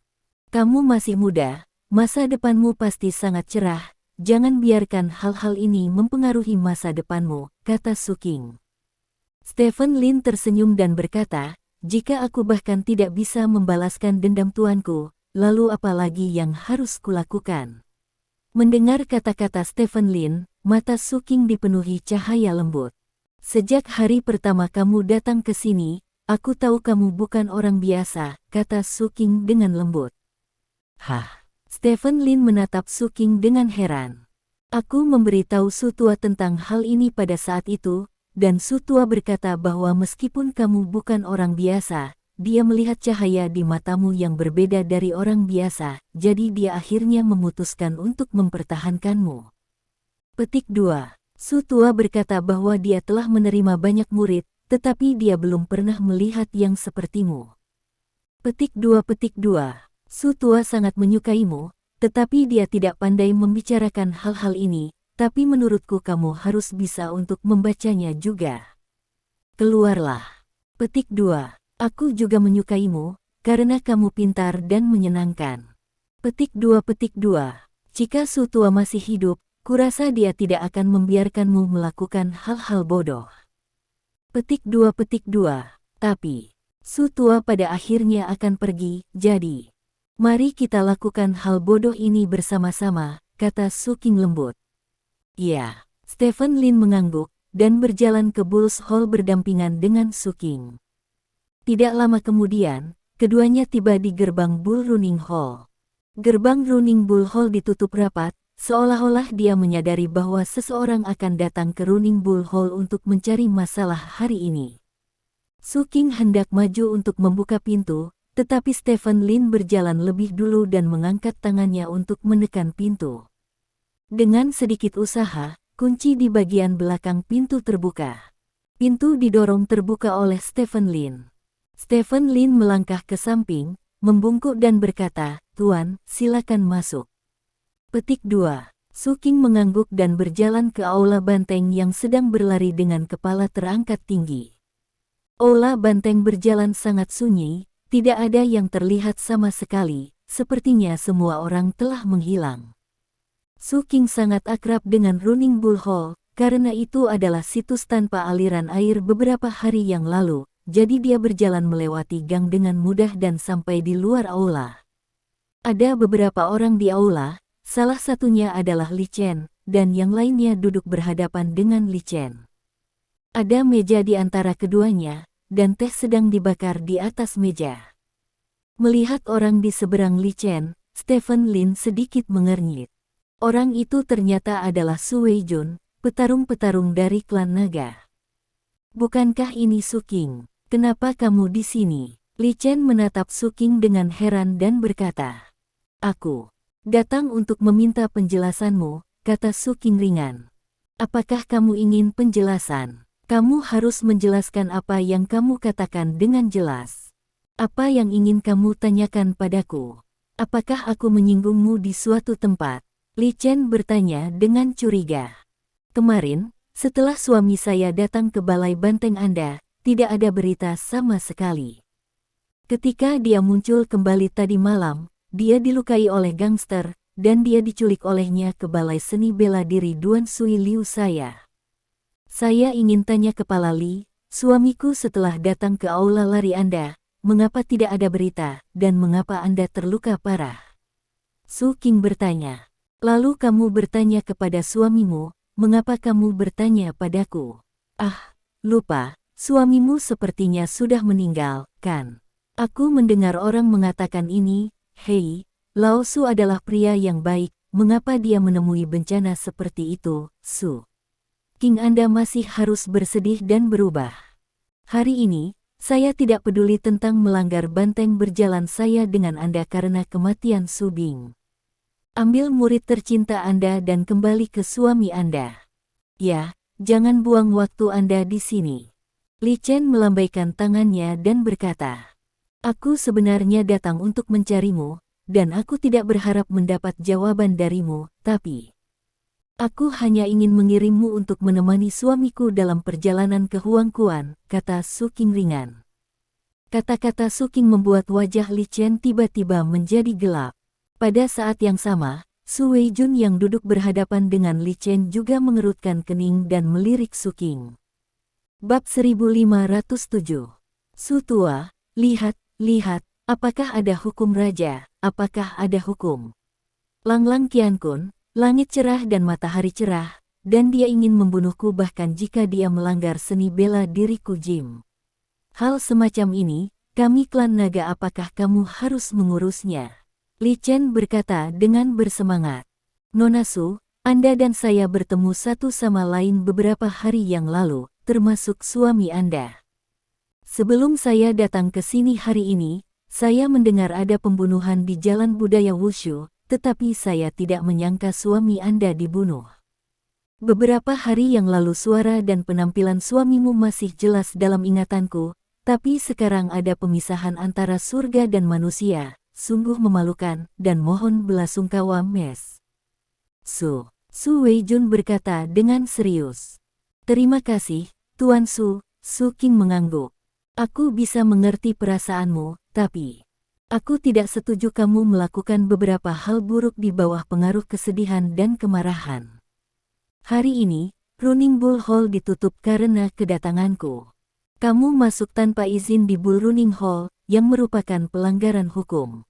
"Kamu masih muda, masa depanmu pasti sangat cerah, jangan biarkan hal-hal ini mempengaruhi masa depanmu," kata Su King. Stephen Lin tersenyum dan berkata, "Jika aku bahkan tidak bisa membalaskan dendam tuanku, lalu apa lagi yang harus kulakukan?" Mendengar kata-kata Stephen Lin, mata Su King dipenuhi cahaya lembut. "Sejak hari pertama kamu datang ke sini, aku tahu kamu bukan orang biasa," kata Su King dengan lembut. "Hah?" Stephen Lin menatap Su King dengan heran. "Aku memberitahu Su Tua tentang hal ini pada saat itu, dan Su Tua berkata bahwa meskipun kamu bukan orang biasa, dia melihat cahaya di matamu yang berbeda dari orang biasa, jadi dia akhirnya memutuskan untuk mempertahankanmu." Petik 2. Su Tua berkata bahwa dia telah menerima banyak murid, tetapi dia belum pernah melihat yang sepertimu. Petik 2. Su Tua sangat menyukaimu, tetapi dia tidak pandai membicarakan hal-hal ini, tapi menurutku kamu harus bisa untuk membacanya juga. Keluarlah. Petik 2. Aku juga menyukaimu, karena kamu pintar dan menyenangkan. Petik 2. Jika Su Tua masih hidup, kurasa dia tidak akan membiarkanmu melakukan hal-hal bodoh. Petik 2. Tapi, Su Tua pada akhirnya akan pergi, jadi mari kita lakukan hal bodoh ini bersama-sama, kata Su King lembut. Ya, Stephen Lin mengangguk, dan berjalan ke Bulls Hall berdampingan dengan Su King. Tidak lama kemudian, keduanya tiba di gerbang Bull Running Hall. Gerbang Running Bull Hall ditutup rapat, seolah-olah dia menyadari bahwa seseorang akan datang ke Running Bull Hall untuk mencari masalah hari ini. Su King hendak maju untuk membuka pintu, tetapi Stephen Lin berjalan lebih dulu dan mengangkat tangannya untuk menekan pintu. Dengan sedikit usaha, kunci di bagian belakang pintu terbuka. Pintu didorong terbuka oleh Stephen Lin. Stephen Lin melangkah ke samping, membungkuk dan berkata, "Tuan, silakan masuk." Petik 2. Su King mengangguk dan berjalan ke aula banteng yang sedang berlari dengan kepala terangkat tinggi. Aula banteng berjalan sangat sunyi, tidak ada yang terlihat sama sekali, sepertinya semua orang telah menghilang. Su King sangat akrab dengan Running Bull Hall, karena itu adalah situs tanpa aliran air beberapa hari yang lalu, jadi dia berjalan melewati gang dengan mudah dan sampai di luar aula. Ada beberapa orang di aula, salah satunya adalah Li Chen, dan yang lainnya duduk berhadapan dengan Li Chen. Ada meja di antara keduanya, dan teh sedang dibakar di atas meja. Melihat orang di seberang Li Chen, Stephen Lin sedikit mengernyit. Orang itu ternyata adalah Su Weijun, petarung-petarung dari klan naga. "Bukankah ini Su King? Kenapa kamu di sini?" Li Chen menatap Su King dengan heran dan berkata, "Aku datang untuk meminta penjelasanmu," kata Su King ringan. "Apakah kamu ingin penjelasan? Kamu harus menjelaskan apa yang kamu katakan dengan jelas. Apa yang ingin kamu tanyakan padaku? Apakah aku menyinggungmu di suatu tempat?" Li Chen bertanya dengan curiga. "Kemarin, setelah suami saya datang ke balai banteng Anda, tidak ada berita sama sekali. Ketika dia muncul kembali tadi malam, dia dilukai oleh gangster, dan dia diculik olehnya ke balai seni bela diri Duan Sui Liu saya." Saya ingin tanya Kepala Li, suamiku setelah datang ke aula lari Anda, mengapa tidak ada berita, dan mengapa Anda terluka parah? Su King bertanya. Lalu kamu bertanya kepada suamimu, mengapa kamu bertanya padaku? Ah, lupa, suamimu sepertinya sudah meninggal, kan? Aku mendengar orang mengatakan ini, hei, Lao Su adalah pria yang baik, mengapa dia menemui bencana seperti itu, Su? King Anda masih harus bersedih dan berubah. Hari ini, saya tidak peduli tentang melanggar banteng berjalan saya dengan Anda karena kematian Su Bing. Ambil murid tercinta Anda dan kembali ke suami Anda. Ya, jangan buang waktu Anda di sini. Li Chen melambaikan tangannya dan berkata, aku sebenarnya datang untuk mencarimu, dan aku tidak berharap mendapat jawaban darimu, tapi aku hanya ingin mengirimmu untuk menemani suamiku dalam perjalanan ke Huangquan, kata Su King ringan. Kata-kata Su King membuat wajah Li Chen tiba-tiba menjadi gelap. Pada saat yang sama, Su Weijun yang duduk berhadapan dengan Li Chen juga mengerutkan kening dan melirik Su King. Bab 1507. Su tua, lihat, apakah ada hukum raja, apakah ada hukum? Lang Qiankun, langit cerah dan matahari cerah, dan dia ingin membunuhku bahkan jika dia melanggar seni bela diriku Jim. Hal semacam ini, kami klan naga apakah kamu harus mengurusnya? Li Chen berkata dengan bersemangat. Nona Su, Anda dan saya bertemu satu sama lain beberapa hari yang lalu, termasuk suami Anda. Sebelum saya datang ke sini hari ini, saya mendengar ada pembunuhan di Jalan Budaya Wushu, tetapi saya tidak menyangka suami Anda dibunuh. Beberapa hari yang lalu suara dan penampilan suamimu masih jelas dalam ingatanku, tapi sekarang ada pemisahan antara surga dan manusia, sungguh memalukan, dan mohon belasungkawa Mes. Su Weijun berkata dengan serius. Terima kasih, Tuan Su, Su King mengangguk. Aku bisa mengerti perasaanmu, tapi aku tidak setuju kamu melakukan beberapa hal buruk di bawah pengaruh kesedihan dan kemarahan. Hari ini, Running Bull Hall ditutup karena kedatanganku. Kamu masuk tanpa izin di Bull Running Hall, yang merupakan pelanggaran hukum.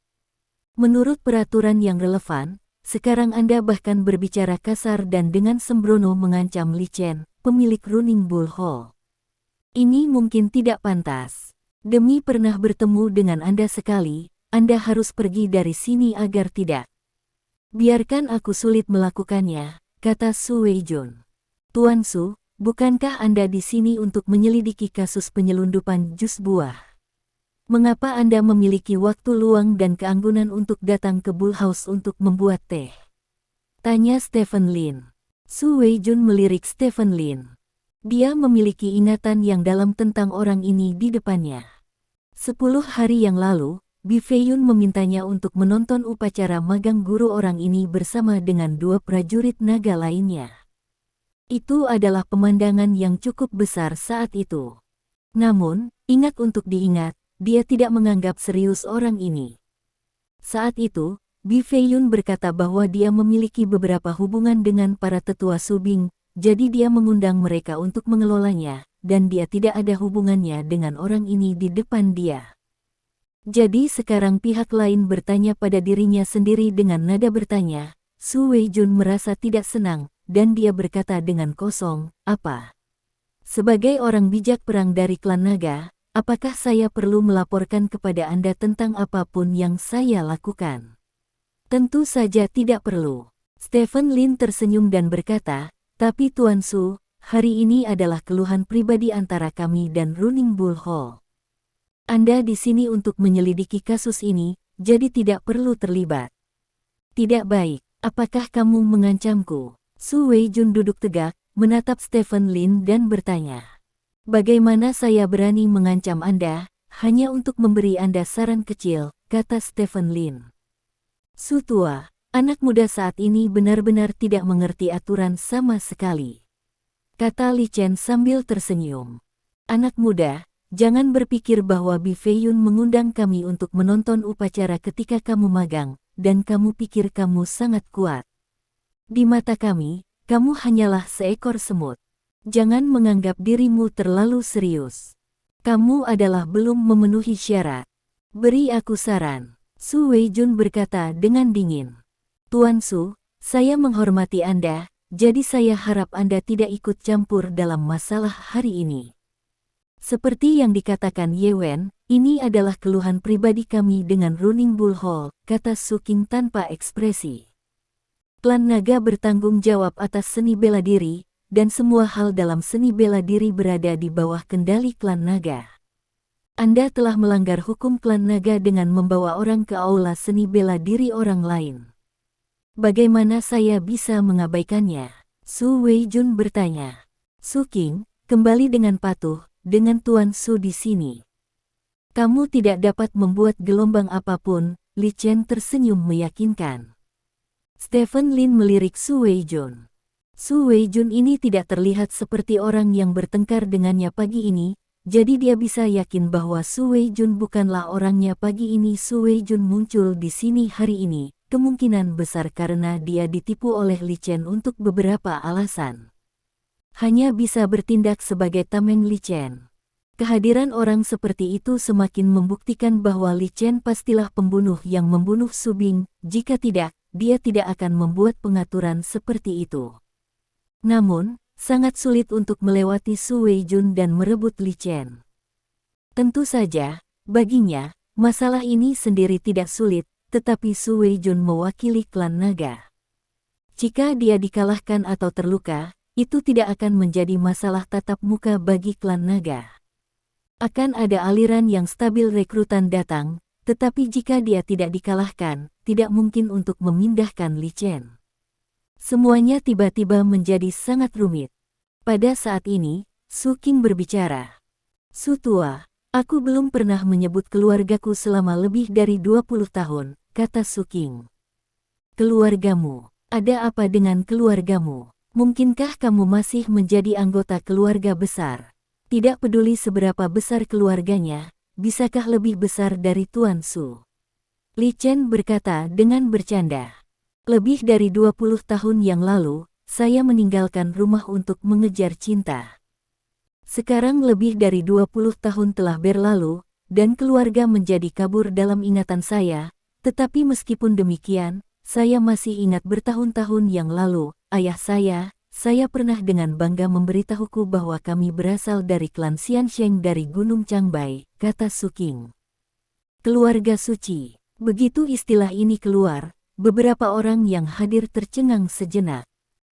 Menurut peraturan yang relevan, sekarang Anda bahkan berbicara kasar dan dengan sembrono mengancam Li Chen, pemilik Running Bull Hall. Ini mungkin tidak pantas. Demi pernah bertemu dengan Anda sekali, Anda harus pergi dari sini agar tidak. Biarkan aku sulit melakukannya, kata Su Weijun. Tuan Su, bukankah Anda di sini untuk menyelidiki kasus penyelundupan jus buah? Mengapa Anda memiliki waktu luang dan keanggunan untuk datang ke Bull House untuk membuat teh? Tanya Stephen Lin. Su Weijun melirik Stephen Lin. Dia memiliki ingatan yang dalam tentang orang ini di depannya. 10 hari yang lalu, Bi Feiyun memintanya untuk menonton upacara magang guru orang ini bersama dengan 2 prajurit naga lainnya. Itu adalah pemandangan yang cukup besar saat itu. Namun, ingat untuk diingat, dia tidak menganggap serius orang ini. Saat itu, Bi Feiyun berkata bahwa dia memiliki beberapa hubungan dengan para tetua Subing, jadi dia mengundang mereka untuk mengelolanya, dan dia tidak ada hubungannya dengan orang ini di depan dia. Jadi sekarang pihak lain bertanya pada dirinya sendiri dengan nada bertanya. Su Weijun merasa tidak senang, dan dia berkata dengan kosong, apa? Sebagai orang bijak perang dari klan naga, apakah saya perlu melaporkan kepada Anda tentang apapun yang saya lakukan? Tentu saja tidak perlu. Stephen Lin tersenyum dan berkata, tapi Tuan Su, hari ini adalah keluhan pribadi antara kami dan Running Bull Hall. Anda di sini untuk menyelidiki kasus ini, jadi tidak perlu terlibat. Tidak baik, apakah kamu mengancamku? Su Weijun duduk tegak, menatap Stephen Lin dan bertanya. Bagaimana saya berani mengancam Anda, hanya untuk memberi Anda saran kecil, kata Stephen Lin. Su tua, anak muda saat ini benar-benar tidak mengerti aturan sama sekali. Kata Li Chen sambil tersenyum. Anak muda, jangan berpikir bahwa Bi Feiyun mengundang kami untuk menonton upacara ketika kamu magang, dan kamu pikir kamu sangat kuat. Di mata kami, kamu hanyalah seekor semut. Jangan menganggap dirimu terlalu serius. Kamu adalah belum memenuhi syarat. Beri aku saran. Su Weijun berkata dengan dingin. Tuan Su, saya menghormati Anda, jadi saya harap Anda tidak ikut campur dalam masalah hari ini. Seperti yang dikatakan Ye Wen, ini adalah keluhan pribadi kami dengan Running Bull Hall, kata Su Qing tanpa ekspresi. Klan Naga bertanggung jawab atas seni bela diri, dan semua hal dalam seni bela diri berada di bawah kendali Klan Naga. Anda telah melanggar hukum Klan Naga dengan membawa orang ke aula seni bela diri orang lain. Bagaimana saya bisa mengabaikannya? Su Weijun bertanya. Su Qing, kembali dengan patuh, dengan Tuan Su di sini. Kamu tidak dapat membuat gelombang apapun, Li Chen tersenyum meyakinkan. Stephen Lin melirik Su Weijun. Su Weijun ini tidak terlihat seperti orang yang bertengkar dengannya pagi ini, jadi dia bisa yakin bahwa Su Weijun bukanlah orangnya pagi ini. Su Weijun muncul di sini hari ini, kemungkinan besar karena dia ditipu oleh Li Chen untuk beberapa alasan. Hanya bisa bertindak sebagai tameng Li Chen. Kehadiran orang seperti itu semakin membuktikan bahwa Li Chen pastilah pembunuh yang membunuh Su Bing, jika tidak, dia tidak akan membuat pengaturan seperti itu. Namun, sangat sulit untuk melewati Su Weijun dan merebut Li Chen. Tentu saja, baginya, masalah ini sendiri tidak sulit, tetapi Su Weijun mewakili Klan Naga. Jika dia dikalahkan atau terluka, itu tidak akan menjadi masalah tatap muka bagi Klan Naga. Akan ada aliran yang stabil rekrutan datang, tetapi jika dia tidak dikalahkan, tidak mungkin untuk memindahkan Li Chen. Semuanya tiba-tiba menjadi sangat rumit. Pada saat ini, Su Qing berbicara. Su tua, aku belum pernah menyebut keluargaku selama lebih dari 20 tahun, kata Su Qing. Keluargamu, ada apa dengan keluargamu? Mungkinkah kamu masih menjadi anggota keluarga besar? Tidak peduli seberapa besar keluarganya, bisakah lebih besar dari Tuan Su? Li Chen berkata dengan bercanda. Lebih dari 20 tahun yang lalu, saya meninggalkan rumah untuk mengejar cinta. Sekarang lebih dari 20 tahun telah berlalu, dan keluarga menjadi kabur dalam ingatan saya, tetapi meskipun demikian, saya masih ingat bertahun-tahun yang lalu, ayah saya pernah dengan bangga memberitahuku bahwa kami berasal dari klan Xiansheng dari Gunung Changbai, kata Su Qing. Keluarga suci, begitu istilah ini keluar, beberapa orang yang hadir tercengang sejenak.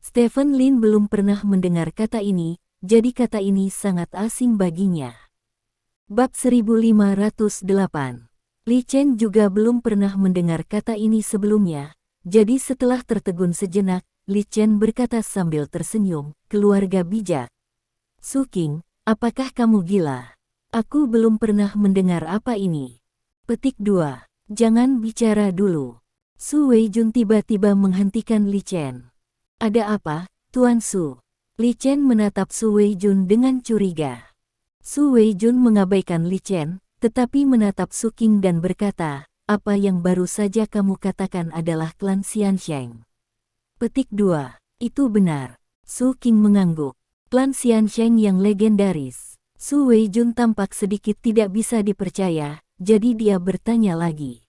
Stephen Lin belum pernah mendengar kata ini, jadi kata ini sangat asing baginya. Bab 1508. Li Chen juga belum pernah mendengar kata ini sebelumnya, jadi setelah tertegun sejenak, Li Chen berkata sambil tersenyum, keluarga bijak. Su Qing, apakah kamu gila? Aku belum pernah mendengar apa ini. Petik 2. Jangan bicara dulu. Su Weijun tiba-tiba menghentikan Li Chen. Ada apa, Tuan Su? Li Chen menatap Su Weijun dengan curiga. Su Weijun mengabaikan Li Chen, tetapi menatap Su Qing dan berkata, apa yang baru saja kamu katakan adalah klan Xiansheng. Petik 2. Itu benar. Su Qing mengangguk. Klan Xiansheng yang legendaris. Su Weijun tampak sedikit tidak bisa dipercaya, jadi dia bertanya lagi.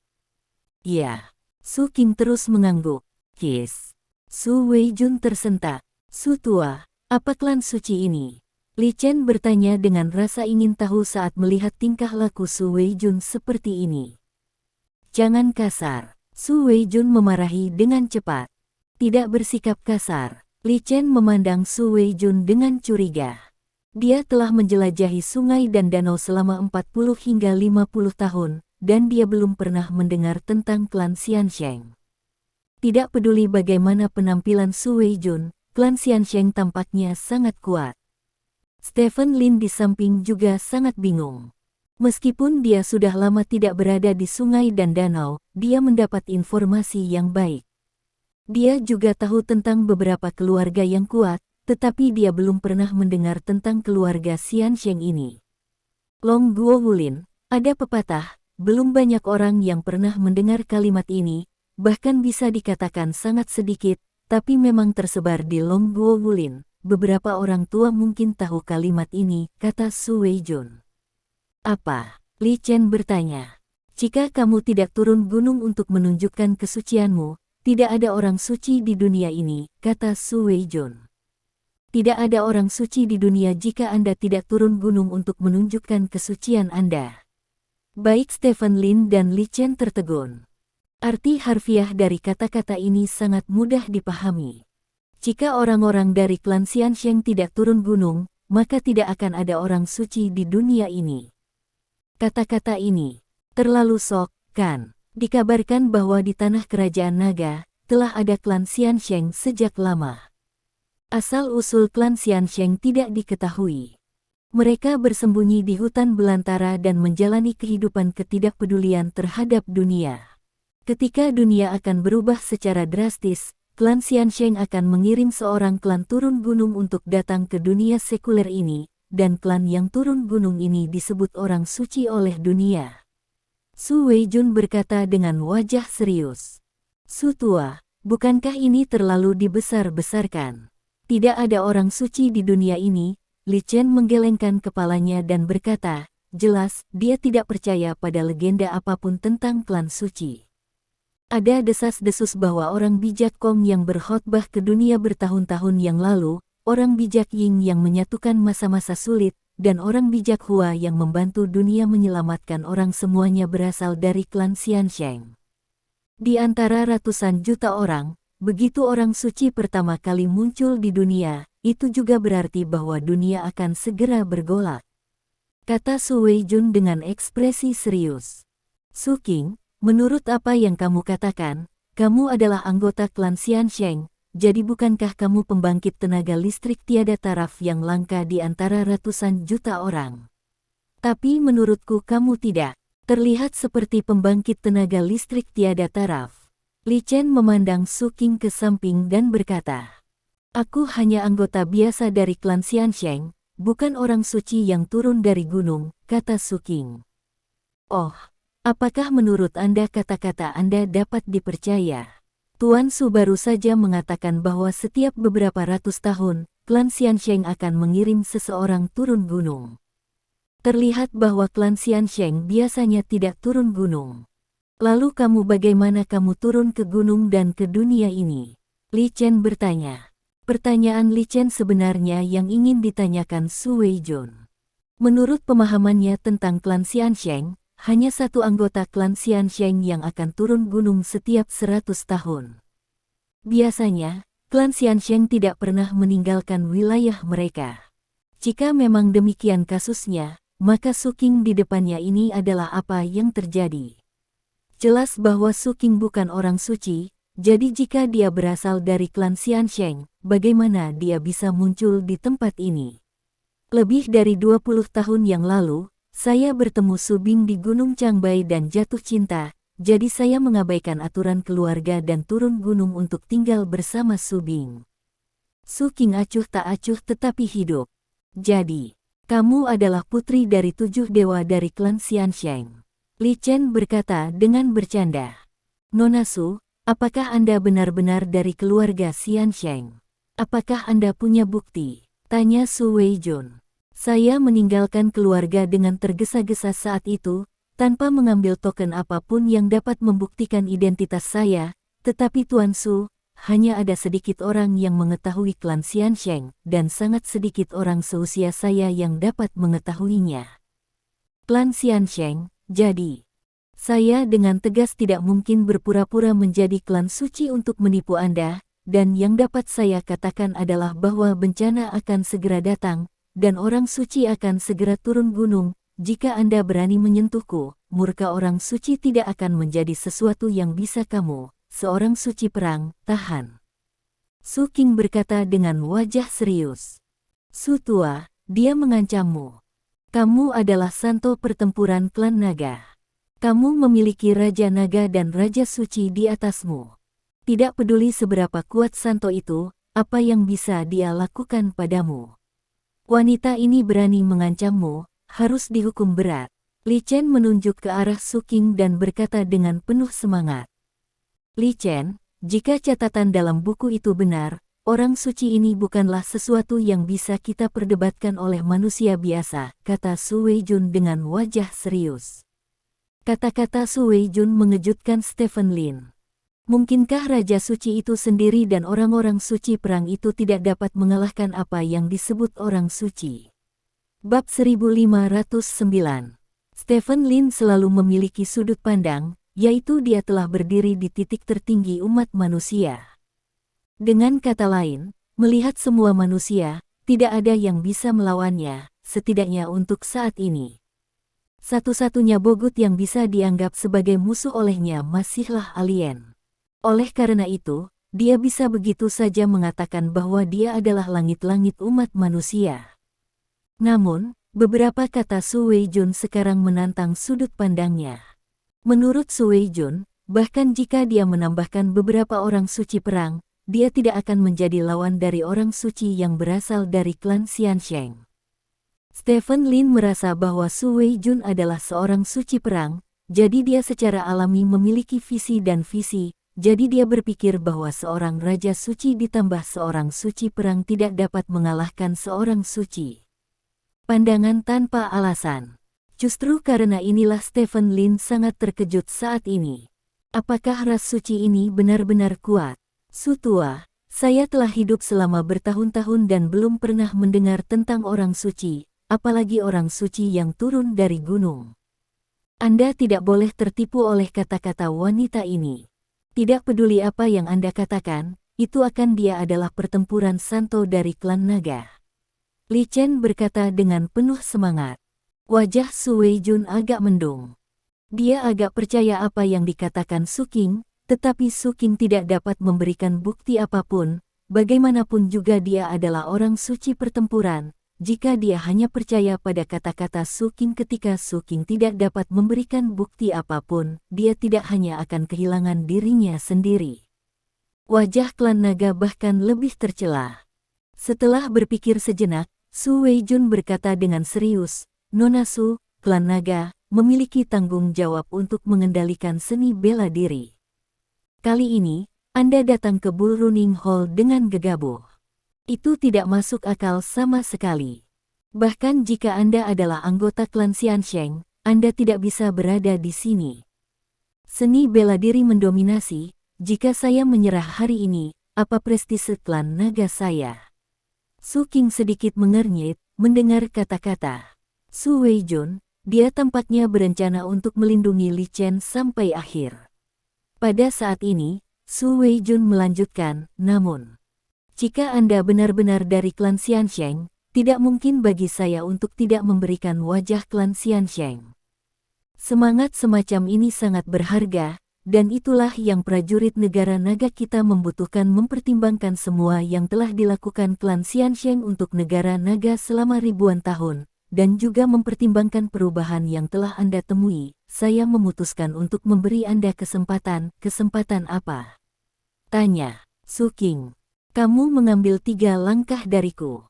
Ya. Su Qing terus mengangguk. Kis. Su Weijun tersentak. Su tua, apa klan suci ini? Li Chen bertanya dengan rasa ingin tahu saat melihat tingkah laku Su Weijun seperti ini. Jangan kasar. Su Weijun memarahi dengan cepat. Tidak bersikap kasar. Li Chen memandang Su Weijun dengan curiga. Dia telah menjelajahi sungai dan danau selama 40 hingga 50 tahun. Dan dia belum pernah mendengar tentang klan Xiansheng. Tidak peduli bagaimana penampilan Su Weijun, klan Xiansheng tampaknya sangat kuat. Stephen Lin di samping juga sangat bingung. Meskipun dia sudah lama tidak berada di sungai dan danau, dia mendapat informasi yang baik. Dia juga tahu tentang beberapa keluarga yang kuat, tetapi dia belum pernah mendengar tentang keluarga Xiansheng ini. Long Guo Wulin, ada pepatah, belum banyak orang yang pernah mendengar kalimat ini, bahkan bisa dikatakan sangat sedikit, tapi memang tersebar di Long Guo Wulin, beberapa orang tua mungkin tahu kalimat ini, kata Su Weijun. Apa? Li Chen bertanya. Jika kamu tidak turun gunung untuk menunjukkan kesucianmu, tidak ada orang suci di dunia ini, kata Su Weijun. Tidak ada orang suci di dunia jika Anda tidak turun gunung untuk menunjukkan kesucian Anda. Baik Stephen Lin dan Li Chen tertegun. Arti harfiah dari kata-kata ini sangat mudah dipahami. Jika orang-orang dari klan Xiansheng tidak turun gunung, maka tidak akan ada orang suci di dunia ini. Kata-kata ini terlalu sok, kan? Dikabarkan bahwa di tanah kerajaan naga, telah ada klan Xiansheng sejak lama. Asal-usul klan Xiansheng tidak diketahui. Mereka bersembunyi di hutan belantara dan menjalani kehidupan ketidakpedulian terhadap dunia. Ketika dunia akan berubah secara drastis, klan Xiansheng akan mengirim seorang klan turun gunung untuk datang ke dunia sekuler ini, dan klan yang turun gunung ini disebut orang suci oleh dunia. Su Weijun berkata dengan wajah serius. Su tua, bukankah ini terlalu dibesar-besarkan? Tidak ada orang suci di dunia ini. Li Chen menggelengkan kepalanya dan berkata, jelas, dia tidak percaya pada legenda apapun tentang klan suci. Ada desas-desus bahwa orang bijak Kong yang berkhotbah ke dunia bertahun-tahun yang lalu, orang bijak Ying yang menyatukan masa-masa sulit, dan orang bijak Hua yang membantu dunia menyelamatkan orang semuanya berasal dari klan Xiansheng. Di antara ratusan juta orang, begitu orang suci pertama kali muncul di dunia, itu juga berarti bahwa dunia akan segera bergolak. Kata Su Weijun dengan ekspresi serius. Su Qing, menurut apa yang kamu katakan, kamu adalah anggota klan Xiansheng. Jadi bukankah kamu pembangkit tenaga listrik tiada taraf yang langka di antara ratusan juta orang? Tapi menurutku kamu tidak terlihat seperti pembangkit tenaga listrik tiada taraf. Li Chen memandang Su Qing ke samping dan berkata, aku hanya anggota biasa dari klan Xiansheng, bukan orang suci yang turun dari gunung, kata Su Qing. Oh, apakah menurut Anda kata-kata Anda dapat dipercaya? Tuan Su baru saja mengatakan bahwa setiap beberapa ratus tahun, klan Xiansheng akan mengirim seseorang turun gunung. Terlihat bahwa klan Xiansheng biasanya tidak turun gunung. Lalu bagaimana kamu turun ke gunung dan ke dunia ini? Li Chen bertanya. Pertanyaan Li Chen sebenarnya yang ingin ditanyakan Su Weijun. Menurut pemahamannya tentang klan Xiansheng, hanya satu anggota klan Xiansheng yang akan turun gunung setiap 100 tahun. Biasanya, klan Xiansheng tidak pernah meninggalkan wilayah mereka. Jika memang demikian kasusnya, maka Su Qing di depannya ini adalah apa yang terjadi. Jelas bahwa Su Qing bukan orang suci, jadi jika dia berasal dari klan Xiansheng, bagaimana dia bisa muncul di tempat ini? Lebih dari 20 tahun yang lalu, saya bertemu Su Bing di Gunung Changbai dan jatuh cinta, jadi saya mengabaikan aturan keluarga dan turun gunung untuk tinggal bersama Su Bing. Su Qing acuh tak acuh tetapi hidup. Jadi, kamu adalah putri dari 7 dewa dari klan Xiansheng. Li Chen berkata dengan bercanda. Nona Su, apakah Anda benar-benar dari keluarga Xiansheng? Apakah Anda punya bukti? Tanya Su Weijun. Saya meninggalkan keluarga dengan tergesa-gesa saat itu, tanpa mengambil token apapun yang dapat membuktikan identitas saya, tetapi Tuan Su, hanya ada sedikit orang yang mengetahui klan Xiansheng, dan sangat sedikit orang seusia saya yang dapat mengetahuinya. Klan Xiansheng, jadi, saya dengan tegas tidak mungkin berpura-pura menjadi klan suci untuk menipu Anda, dan yang dapat saya katakan adalah bahwa bencana akan segera datang, dan orang suci akan segera turun gunung. Jika Anda berani menyentuhku, murka orang suci tidak akan menjadi sesuatu yang bisa kamu, seorang suci perang, tahan. Su Qing berkata dengan wajah serius. Su tua, dia mengancammu. Kamu adalah santo pertempuran klan naga. Kamu memiliki Raja Naga dan Raja Suci di atasmu. Tidak peduli seberapa kuat santo itu, apa yang bisa dia lakukan padamu. Wanita ini berani mengancammu, harus dihukum berat. Li Chen menunjuk ke arah Su Qing dan berkata dengan penuh semangat. Li Chen, jika catatan dalam buku itu benar, orang suci ini bukanlah sesuatu yang bisa kita perdebatkan oleh manusia biasa, kata Su Weijun dengan wajah serius. Kata-kata Su Weijun mengejutkan Stephen Lin. Mungkinkah Raja Suci itu sendiri dan orang-orang suci perang itu tidak dapat mengalahkan apa yang disebut orang suci? Bab 1509. Stephen Lin selalu memiliki sudut pandang, yaitu dia telah berdiri di titik tertinggi umat manusia. Dengan kata lain, melihat semua manusia, tidak ada yang bisa melawannya, setidaknya untuk saat ini. Satu-satunya bogut yang bisa dianggap sebagai musuh olehnya masihlah alien. Oleh karena itu, dia bisa begitu saja mengatakan bahwa dia adalah langit-langit umat manusia. Namun, beberapa kata Su Weijun sekarang menantang sudut pandangnya. Menurut Su Weijun, bahkan jika dia menambahkan beberapa orang suci perang, dia tidak akan menjadi lawan dari orang suci yang berasal dari klan Xiansheng. Stephen Lin merasa bahwa Su Weijun adalah seorang suci perang, jadi dia secara alami memiliki visi dan visi, jadi dia berpikir bahwa seorang raja suci ditambah seorang suci perang tidak dapat mengalahkan seorang suci. Pandangan tanpa alasan. Justru karena inilah Stephen Lin sangat terkejut saat ini. Apakah ras suci ini benar-benar kuat? Su tua, saya telah hidup selama bertahun-tahun dan belum pernah mendengar tentang orang suci, apalagi orang suci yang turun dari gunung. Anda tidak boleh tertipu oleh kata-kata wanita ini. Tidak peduli apa yang Anda katakan, itu akan dia adalah pertempuran Santo dari klan naga. Li Chen berkata dengan penuh semangat. Wajah Su Weijun agak mendung. Dia agak percaya apa yang dikatakan Su Qing, tetapi Su Qing tidak dapat memberikan bukti apapun, bagaimanapun juga dia adalah orang suci pertempuran, jika dia hanya percaya pada kata-kata Su Qing ketika Su Qing tidak dapat memberikan bukti apapun, dia tidak hanya akan kehilangan dirinya sendiri. Wajah klan naga bahkan lebih tercela. Setelah berpikir sejenak, Su Weijun berkata dengan serius, Nona Su, klan naga, memiliki tanggung jawab untuk mengendalikan seni bela diri. Kali ini, Anda datang ke Bull Running Hall dengan gegabah. Itu tidak masuk akal sama sekali. Bahkan jika Anda adalah anggota klan Xiansheng, Anda tidak bisa berada di sini. Seni bela diri mendominasi, jika saya menyerah hari ini, apa prestise klan naga saya? Su Qing sedikit mengernyit, mendengar kata-kata Su Weijun, dia tampaknya berencana untuk melindungi Li Chen sampai akhir. Pada saat ini, Su Weijun melanjutkan, namun, jika Anda benar-benar dari klan Xiansheng, tidak mungkin bagi saya untuk tidak memberikan wajah klan Xiansheng. Semangat semacam ini sangat berharga, dan itulah yang prajurit negara naga kita membutuhkan mempertimbangkan semua yang telah dilakukan klan Xiansheng untuk negara naga selama ribuan tahun, dan juga mempertimbangkan perubahan yang telah Anda temui. Saya memutuskan untuk memberi Anda kesempatan. Kesempatan apa? Tanya Su Qing. Kamu mengambil 3 langkah dariku.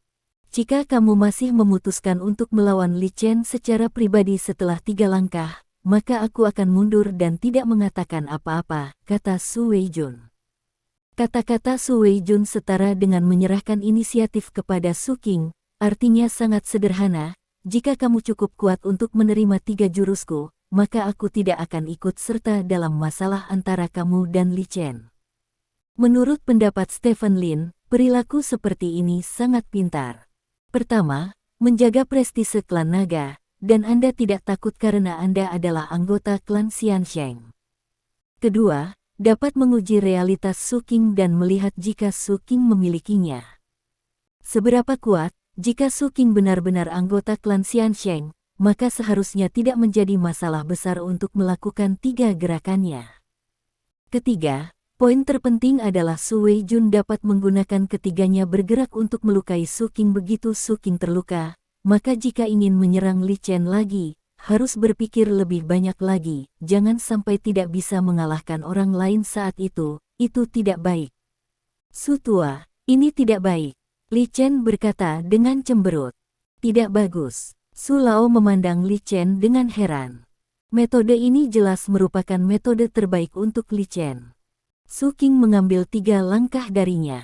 Jika kamu masih memutuskan untuk melawan Li Chen secara pribadi setelah 3 langkah, maka aku akan mundur dan tidak mengatakan apa-apa, kata Su Weijun. Kata-kata Su Weijun setara dengan menyerahkan inisiatif kepada Su Qing, artinya sangat sederhana, jika kamu cukup kuat untuk menerima 3 jurusku, maka aku tidak akan ikut serta dalam masalah antara kamu dan Li Chen. Menurut pendapat Stephen Lin, perilaku seperti ini sangat pintar. Pertama, menjaga prestise klan naga, dan Anda tidak takut karena Anda adalah anggota klan Xiansheng. Kedua, dapat menguji realitas Su Qing dan melihat jika Su Qing memilikinya. Seberapa kuat, jika Su Qing benar-benar anggota klan Xiansheng, maka seharusnya tidak menjadi masalah besar untuk melakukan 3 gerakannya. Ketiga, poin terpenting adalah Su Weijun dapat menggunakan ketiganya bergerak untuk melukai Su Qing begitu Su Qing terluka, maka jika ingin menyerang Li Chen lagi, harus berpikir lebih banyak lagi, jangan sampai tidak bisa mengalahkan orang lain saat itu tidak baik. Su tua, ini tidak baik, Li Chen berkata dengan cemberut. Tidak bagus. Su Lao memandang Li Chen dengan heran. Metode ini jelas merupakan metode terbaik untuk Li Chen. Su Qing mengambil 3 langkah darinya.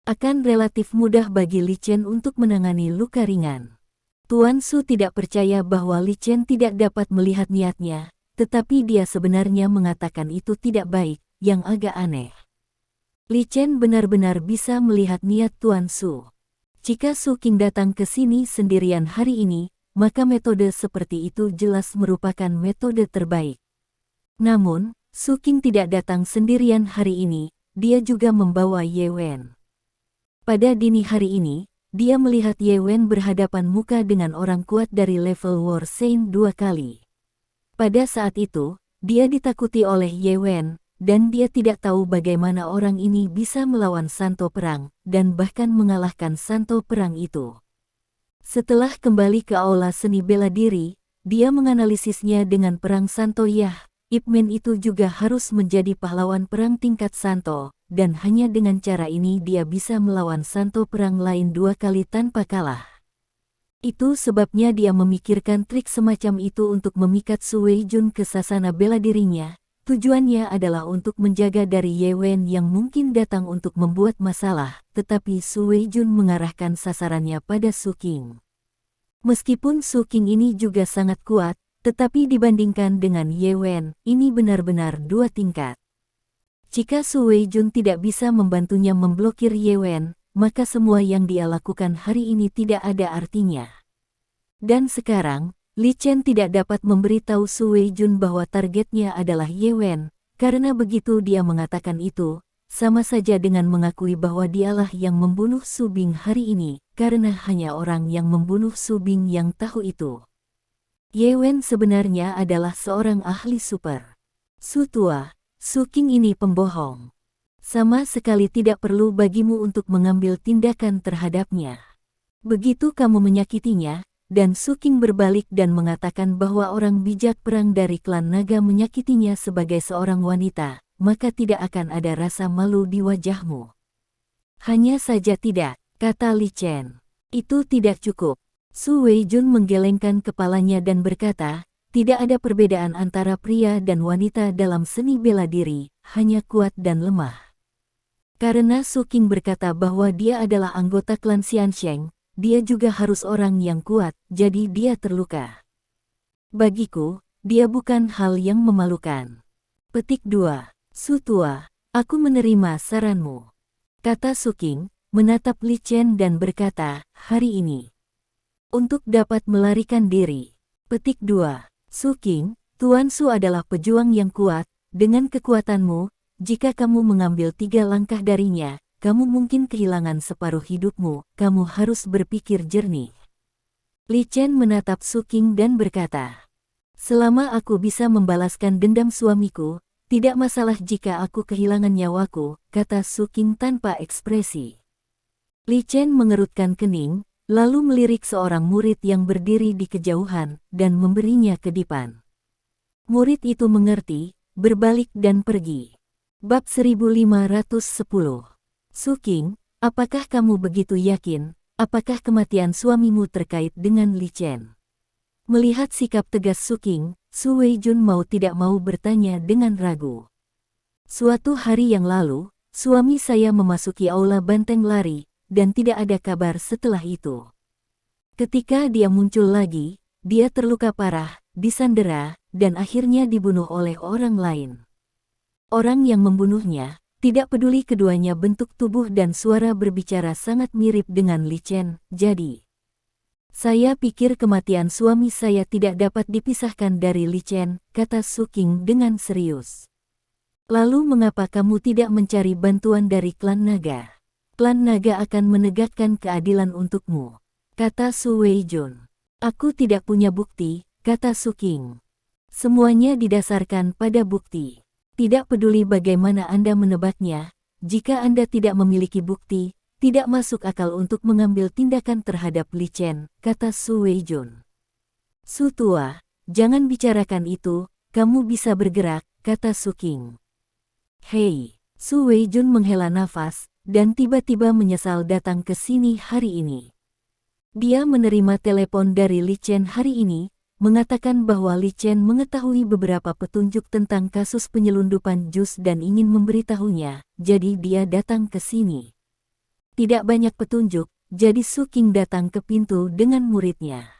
akan relatif mudah bagi Li Chen untuk menangani luka ringan. Tuan Su tidak percaya bahwa Li Chen tidak dapat melihat niatnya, tetapi dia sebenarnya mengatakan itu tidak baik, yang agak aneh. Li Chen benar-benar bisa melihat niat Tuan Su. Jika Su Qing datang ke sini sendirian hari ini, maka metode seperti itu jelas merupakan metode terbaik. Namun, Su Qing tidak datang sendirian hari ini, dia juga membawa Ye Wen. Pada dini hari ini, dia melihat Ye Wen berhadapan muka dengan orang kuat dari level War Saint 2 kali. Pada saat itu, dia ditakuti oleh Ye Wen, dan dia tidak tahu bagaimana orang ini bisa melawan santo perang, dan bahkan mengalahkan santo perang itu. Setelah kembali ke aula seni bela diri, dia menganalisisnya dengan perang santo Yah. Ip Man itu juga harus menjadi pahlawan perang tingkat santo, dan hanya dengan cara ini dia bisa melawan santo perang lain 2 kali tanpa kalah. Itu sebabnya dia memikirkan trik semacam itu untuk memikat Su Weijun ke sasana bela dirinya. Tujuannya adalah untuk menjaga dari Ye Wen yang mungkin datang untuk membuat masalah, tetapi Su Weijun mengarahkan sasarannya pada Su Qing. Meskipun Su Qing ini juga sangat kuat, tetapi dibandingkan dengan Ye Wen, ini benar-benar 2 tingkat. Jika Su Weijun tidak bisa membantunya memblokir Ye Wen, maka semua yang dia lakukan hari ini tidak ada artinya. Dan sekarang, Li Chen tidak dapat memberitahu Su Weijun bahwa targetnya adalah Ye Wen, karena begitu dia mengatakan itu, sama saja dengan mengakui bahwa dialah yang membunuh Su Bing hari ini, karena hanya orang yang membunuh Su Bing yang tahu itu. Ye Wen sebenarnya adalah seorang ahli super. Su tua, Su Qing ini pembohong. Sama sekali tidak perlu bagimu untuk mengambil tindakan terhadapnya. Begitu kamu menyakitinya, dan Su Qing berbalik dan mengatakan bahwa orang bijak perang dari klan naga menyakitinya sebagai seorang wanita, maka tidak akan ada rasa malu di wajahmu. Hanya saja tidak, kata Li Chen. Itu tidak cukup. Su Weijun menggelengkan kepalanya dan berkata, tidak ada perbedaan antara pria dan wanita dalam seni bela diri, hanya kuat dan lemah. Karena Su Qing berkata bahwa dia adalah anggota klan Xiansheng, dia juga harus orang yang kuat, jadi dia terluka. Bagiku, dia bukan hal yang memalukan. Petik 2. Su tua, aku menerima saranmu. Kata Su Qing, menatap Li Chen dan berkata, hari ini. Untuk dapat melarikan diri. Petik 2. Su Qing, Tuan Su adalah pejuang yang kuat, dengan kekuatanmu, jika kamu mengambil 3 langkah darinya, kamu mungkin kehilangan separuh hidupmu, kamu harus berpikir jernih. Li Chen menatap Su Qing dan berkata, selama aku bisa membalaskan dendam suamiku, tidak masalah jika aku kehilangan nyawaku, kata Su Qing tanpa ekspresi. Li Chen mengerutkan kening, lalu melirik seorang murid yang berdiri di kejauhan, dan memberinya kedipan. Murid itu mengerti, berbalik dan pergi. Bab 1510. Su Qing, apakah kamu begitu yakin, apakah kematian suamimu terkait dengan Li Chen? Melihat sikap tegas Su Qing, Su Weijun mau tidak mau bertanya dengan ragu. Suatu hari yang lalu, suami saya memasuki aula banteng lari, dan tidak ada kabar setelah itu. Ketika dia muncul lagi, dia terluka parah, disandera, dan akhirnya dibunuh oleh orang lain. Orang yang membunuhnya, tidak peduli keduanya bentuk tubuh dan suara berbicara sangat mirip dengan Li Chen, jadi saya pikir kematian suami saya tidak dapat dipisahkan dari Li Chen, kata Su Qing dengan serius. Lalu mengapa kamu tidak mencari bantuan dari klan naga? Klan naga akan menegakkan keadilan untukmu, kata Su Weijun. Aku tidak punya bukti, kata Su Qing. Semuanya didasarkan pada bukti. Tidak peduli bagaimana Anda menebaknya, jika Anda tidak memiliki bukti, tidak masuk akal untuk mengambil tindakan terhadap Li Chen, kata Su Weijun. Su tua, jangan bicarakan itu, kamu bisa bergerak, kata Su Qing. Hei, Su Weijun menghela nafas, dan tiba-tiba menyesal datang ke sini hari ini. Dia menerima telepon dari Li Chen hari ini, mengatakan bahwa Li Chen mengetahui beberapa petunjuk tentang kasus penyelundupan jus dan ingin memberitahunya, jadi dia datang ke sini. Tidak banyak petunjuk, jadi Su Qing datang ke pintu dengan muridnya.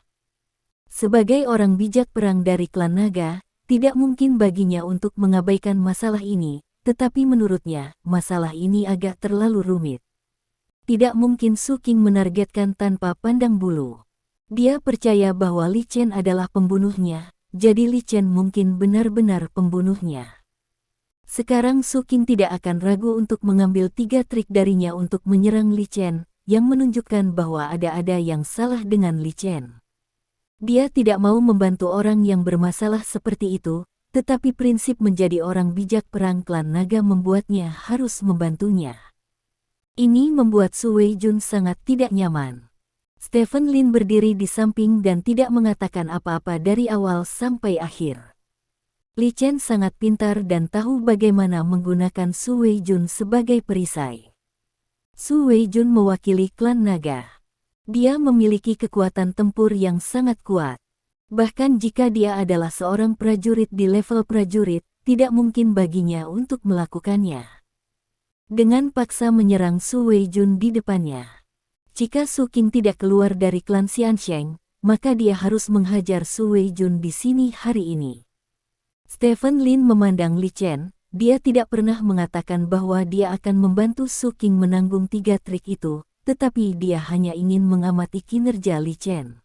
Sebagai orang bijak perang dari klan naga, tidak mungkin baginya untuk mengabaikan masalah ini, tetapi menurutnya, masalah ini agak terlalu rumit. Tidak mungkin Su Qing menargetkan tanpa pandang bulu. Dia percaya bahwa Li Chen adalah pembunuhnya, jadi Li Chen mungkin benar-benar pembunuhnya. Sekarang Su Qing tidak akan ragu untuk mengambil 3 trik darinya untuk menyerang Li Chen, yang menunjukkan bahwa ada yang salah dengan Li Chen. Dia tidak mau membantu orang yang bermasalah seperti itu, tetapi prinsip menjadi orang bijak perang klan naga membuatnya harus membantunya. Ini membuat Su Weijun sangat tidak nyaman. Stephen Lin berdiri di samping dan tidak mengatakan apa-apa dari awal sampai akhir. Li Chen sangat pintar dan tahu bagaimana menggunakan Su Weijun sebagai perisai. Su Weijun mewakili klan naga. Dia memiliki kekuatan tempur yang sangat kuat. Bahkan jika dia adalah seorang prajurit di level prajurit, tidak mungkin baginya untuk melakukannya. Dengan paksa menyerang Su Weijun di depannya. Jika Su Qing tidak keluar dari klan Xiansheng, maka dia harus menghajar Su Weijun di sini hari ini. Stephen Lin memandang Li Chen, dia tidak pernah mengatakan bahwa dia akan membantu Su Qing menanggung 3 trik itu, tetapi dia hanya ingin mengamati kinerja Li Chen.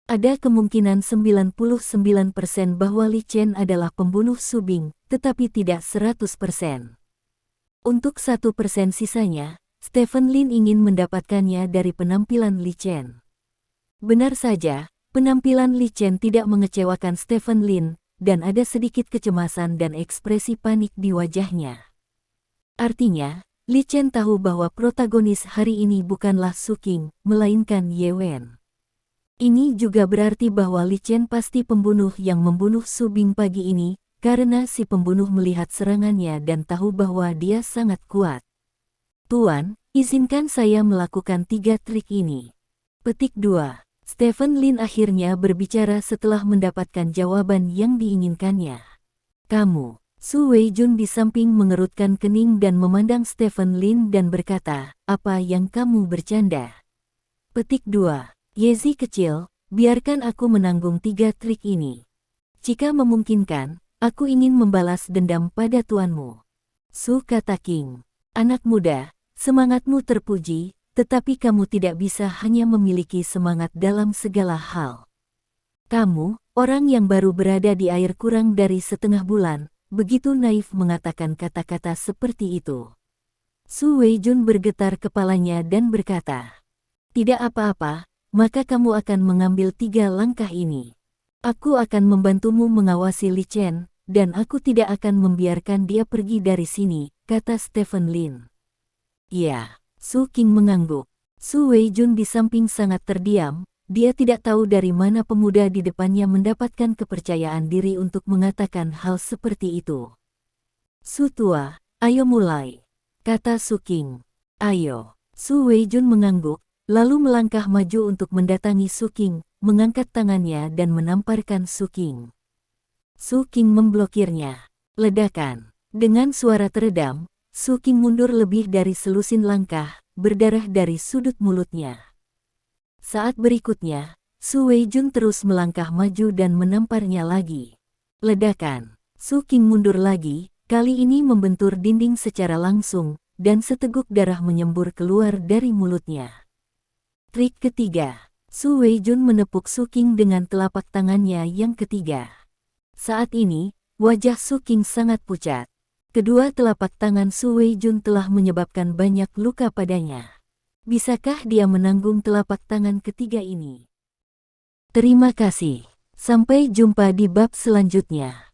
Ada kemungkinan 99% bahwa Li Chen adalah pembunuh Su Bing, tetapi tidak 100%. Untuk 1% sisanya, Stephen Lin ingin mendapatkannya dari penampilan Li Chen. Benar saja, penampilan Li Chen tidak mengecewakan Stephen Lin, dan ada sedikit kecemasan dan ekspresi panik di wajahnya. Artinya, Li Chen tahu bahwa protagonis hari ini bukanlah Su Qing, melainkan Ye Wen. Ini juga berarti bahwa Li Chen pasti pembunuh yang membunuh Su Bing pagi ini, karena si pembunuh melihat serangannya dan tahu bahwa dia sangat kuat. Tuan, izinkan saya melakukan 3 trik ini. Petik 2. Stephen Lin akhirnya berbicara setelah mendapatkan jawaban yang diinginkannya. Kamu. Su Weijun di samping mengerutkan kening dan memandang Stephen Lin dan berkata, apa yang kamu bercanda? Petik 2. Yezi kecil, biarkan aku menanggung 3 trik ini. Jika memungkinkan, aku ingin membalas dendam pada tuanmu. Su kata King. Anak muda, semangatmu terpuji, tetapi kamu tidak bisa hanya memiliki semangat dalam segala hal. Kamu, orang yang baru berada di air kurang dari setengah bulan, begitu naif mengatakan kata-kata seperti itu. Su Weijun bergetar kepalanya dan berkata, tidak apa-apa, maka kamu akan mengambil 3 langkah ini. Aku akan membantumu mengawasi Li Chen, dan aku tidak akan membiarkan dia pergi dari sini, kata Stephen Lin. Ya. Su Qing mengangguk. Su Weijun di samping sangat terdiam, dia tidak tahu dari mana pemuda di depannya mendapatkan kepercayaan diri untuk mengatakan hal seperti itu. Su tua, ayo mulai, kata Su Qing. Ayo. Su Weijun mengangguk, lalu melangkah maju untuk mendatangi Su Qing, mengangkat tangannya dan menamparkan Su Qing. Su Qing memblokirnya. Ledakan. Dengan suara teredam, Su Qing mundur lebih dari selusin langkah, berdarah dari sudut mulutnya. Saat berikutnya, Su Weijun terus melangkah maju dan menamparnya lagi. Ledakan. Su Qing mundur lagi, kali ini membentur dinding secara langsung, dan seteguk darah menyembur keluar dari mulutnya. Trik ketiga. Su Weijun menepuk Su Qing dengan telapak tangannya yang ketiga. Saat ini, wajah Su Qing sangat pucat. Kedua telapak tangan Su Weijun telah menyebabkan banyak luka padanya. Bisakah dia menanggung telapak tangan ketiga ini? Terima kasih. Sampai jumpa di bab selanjutnya.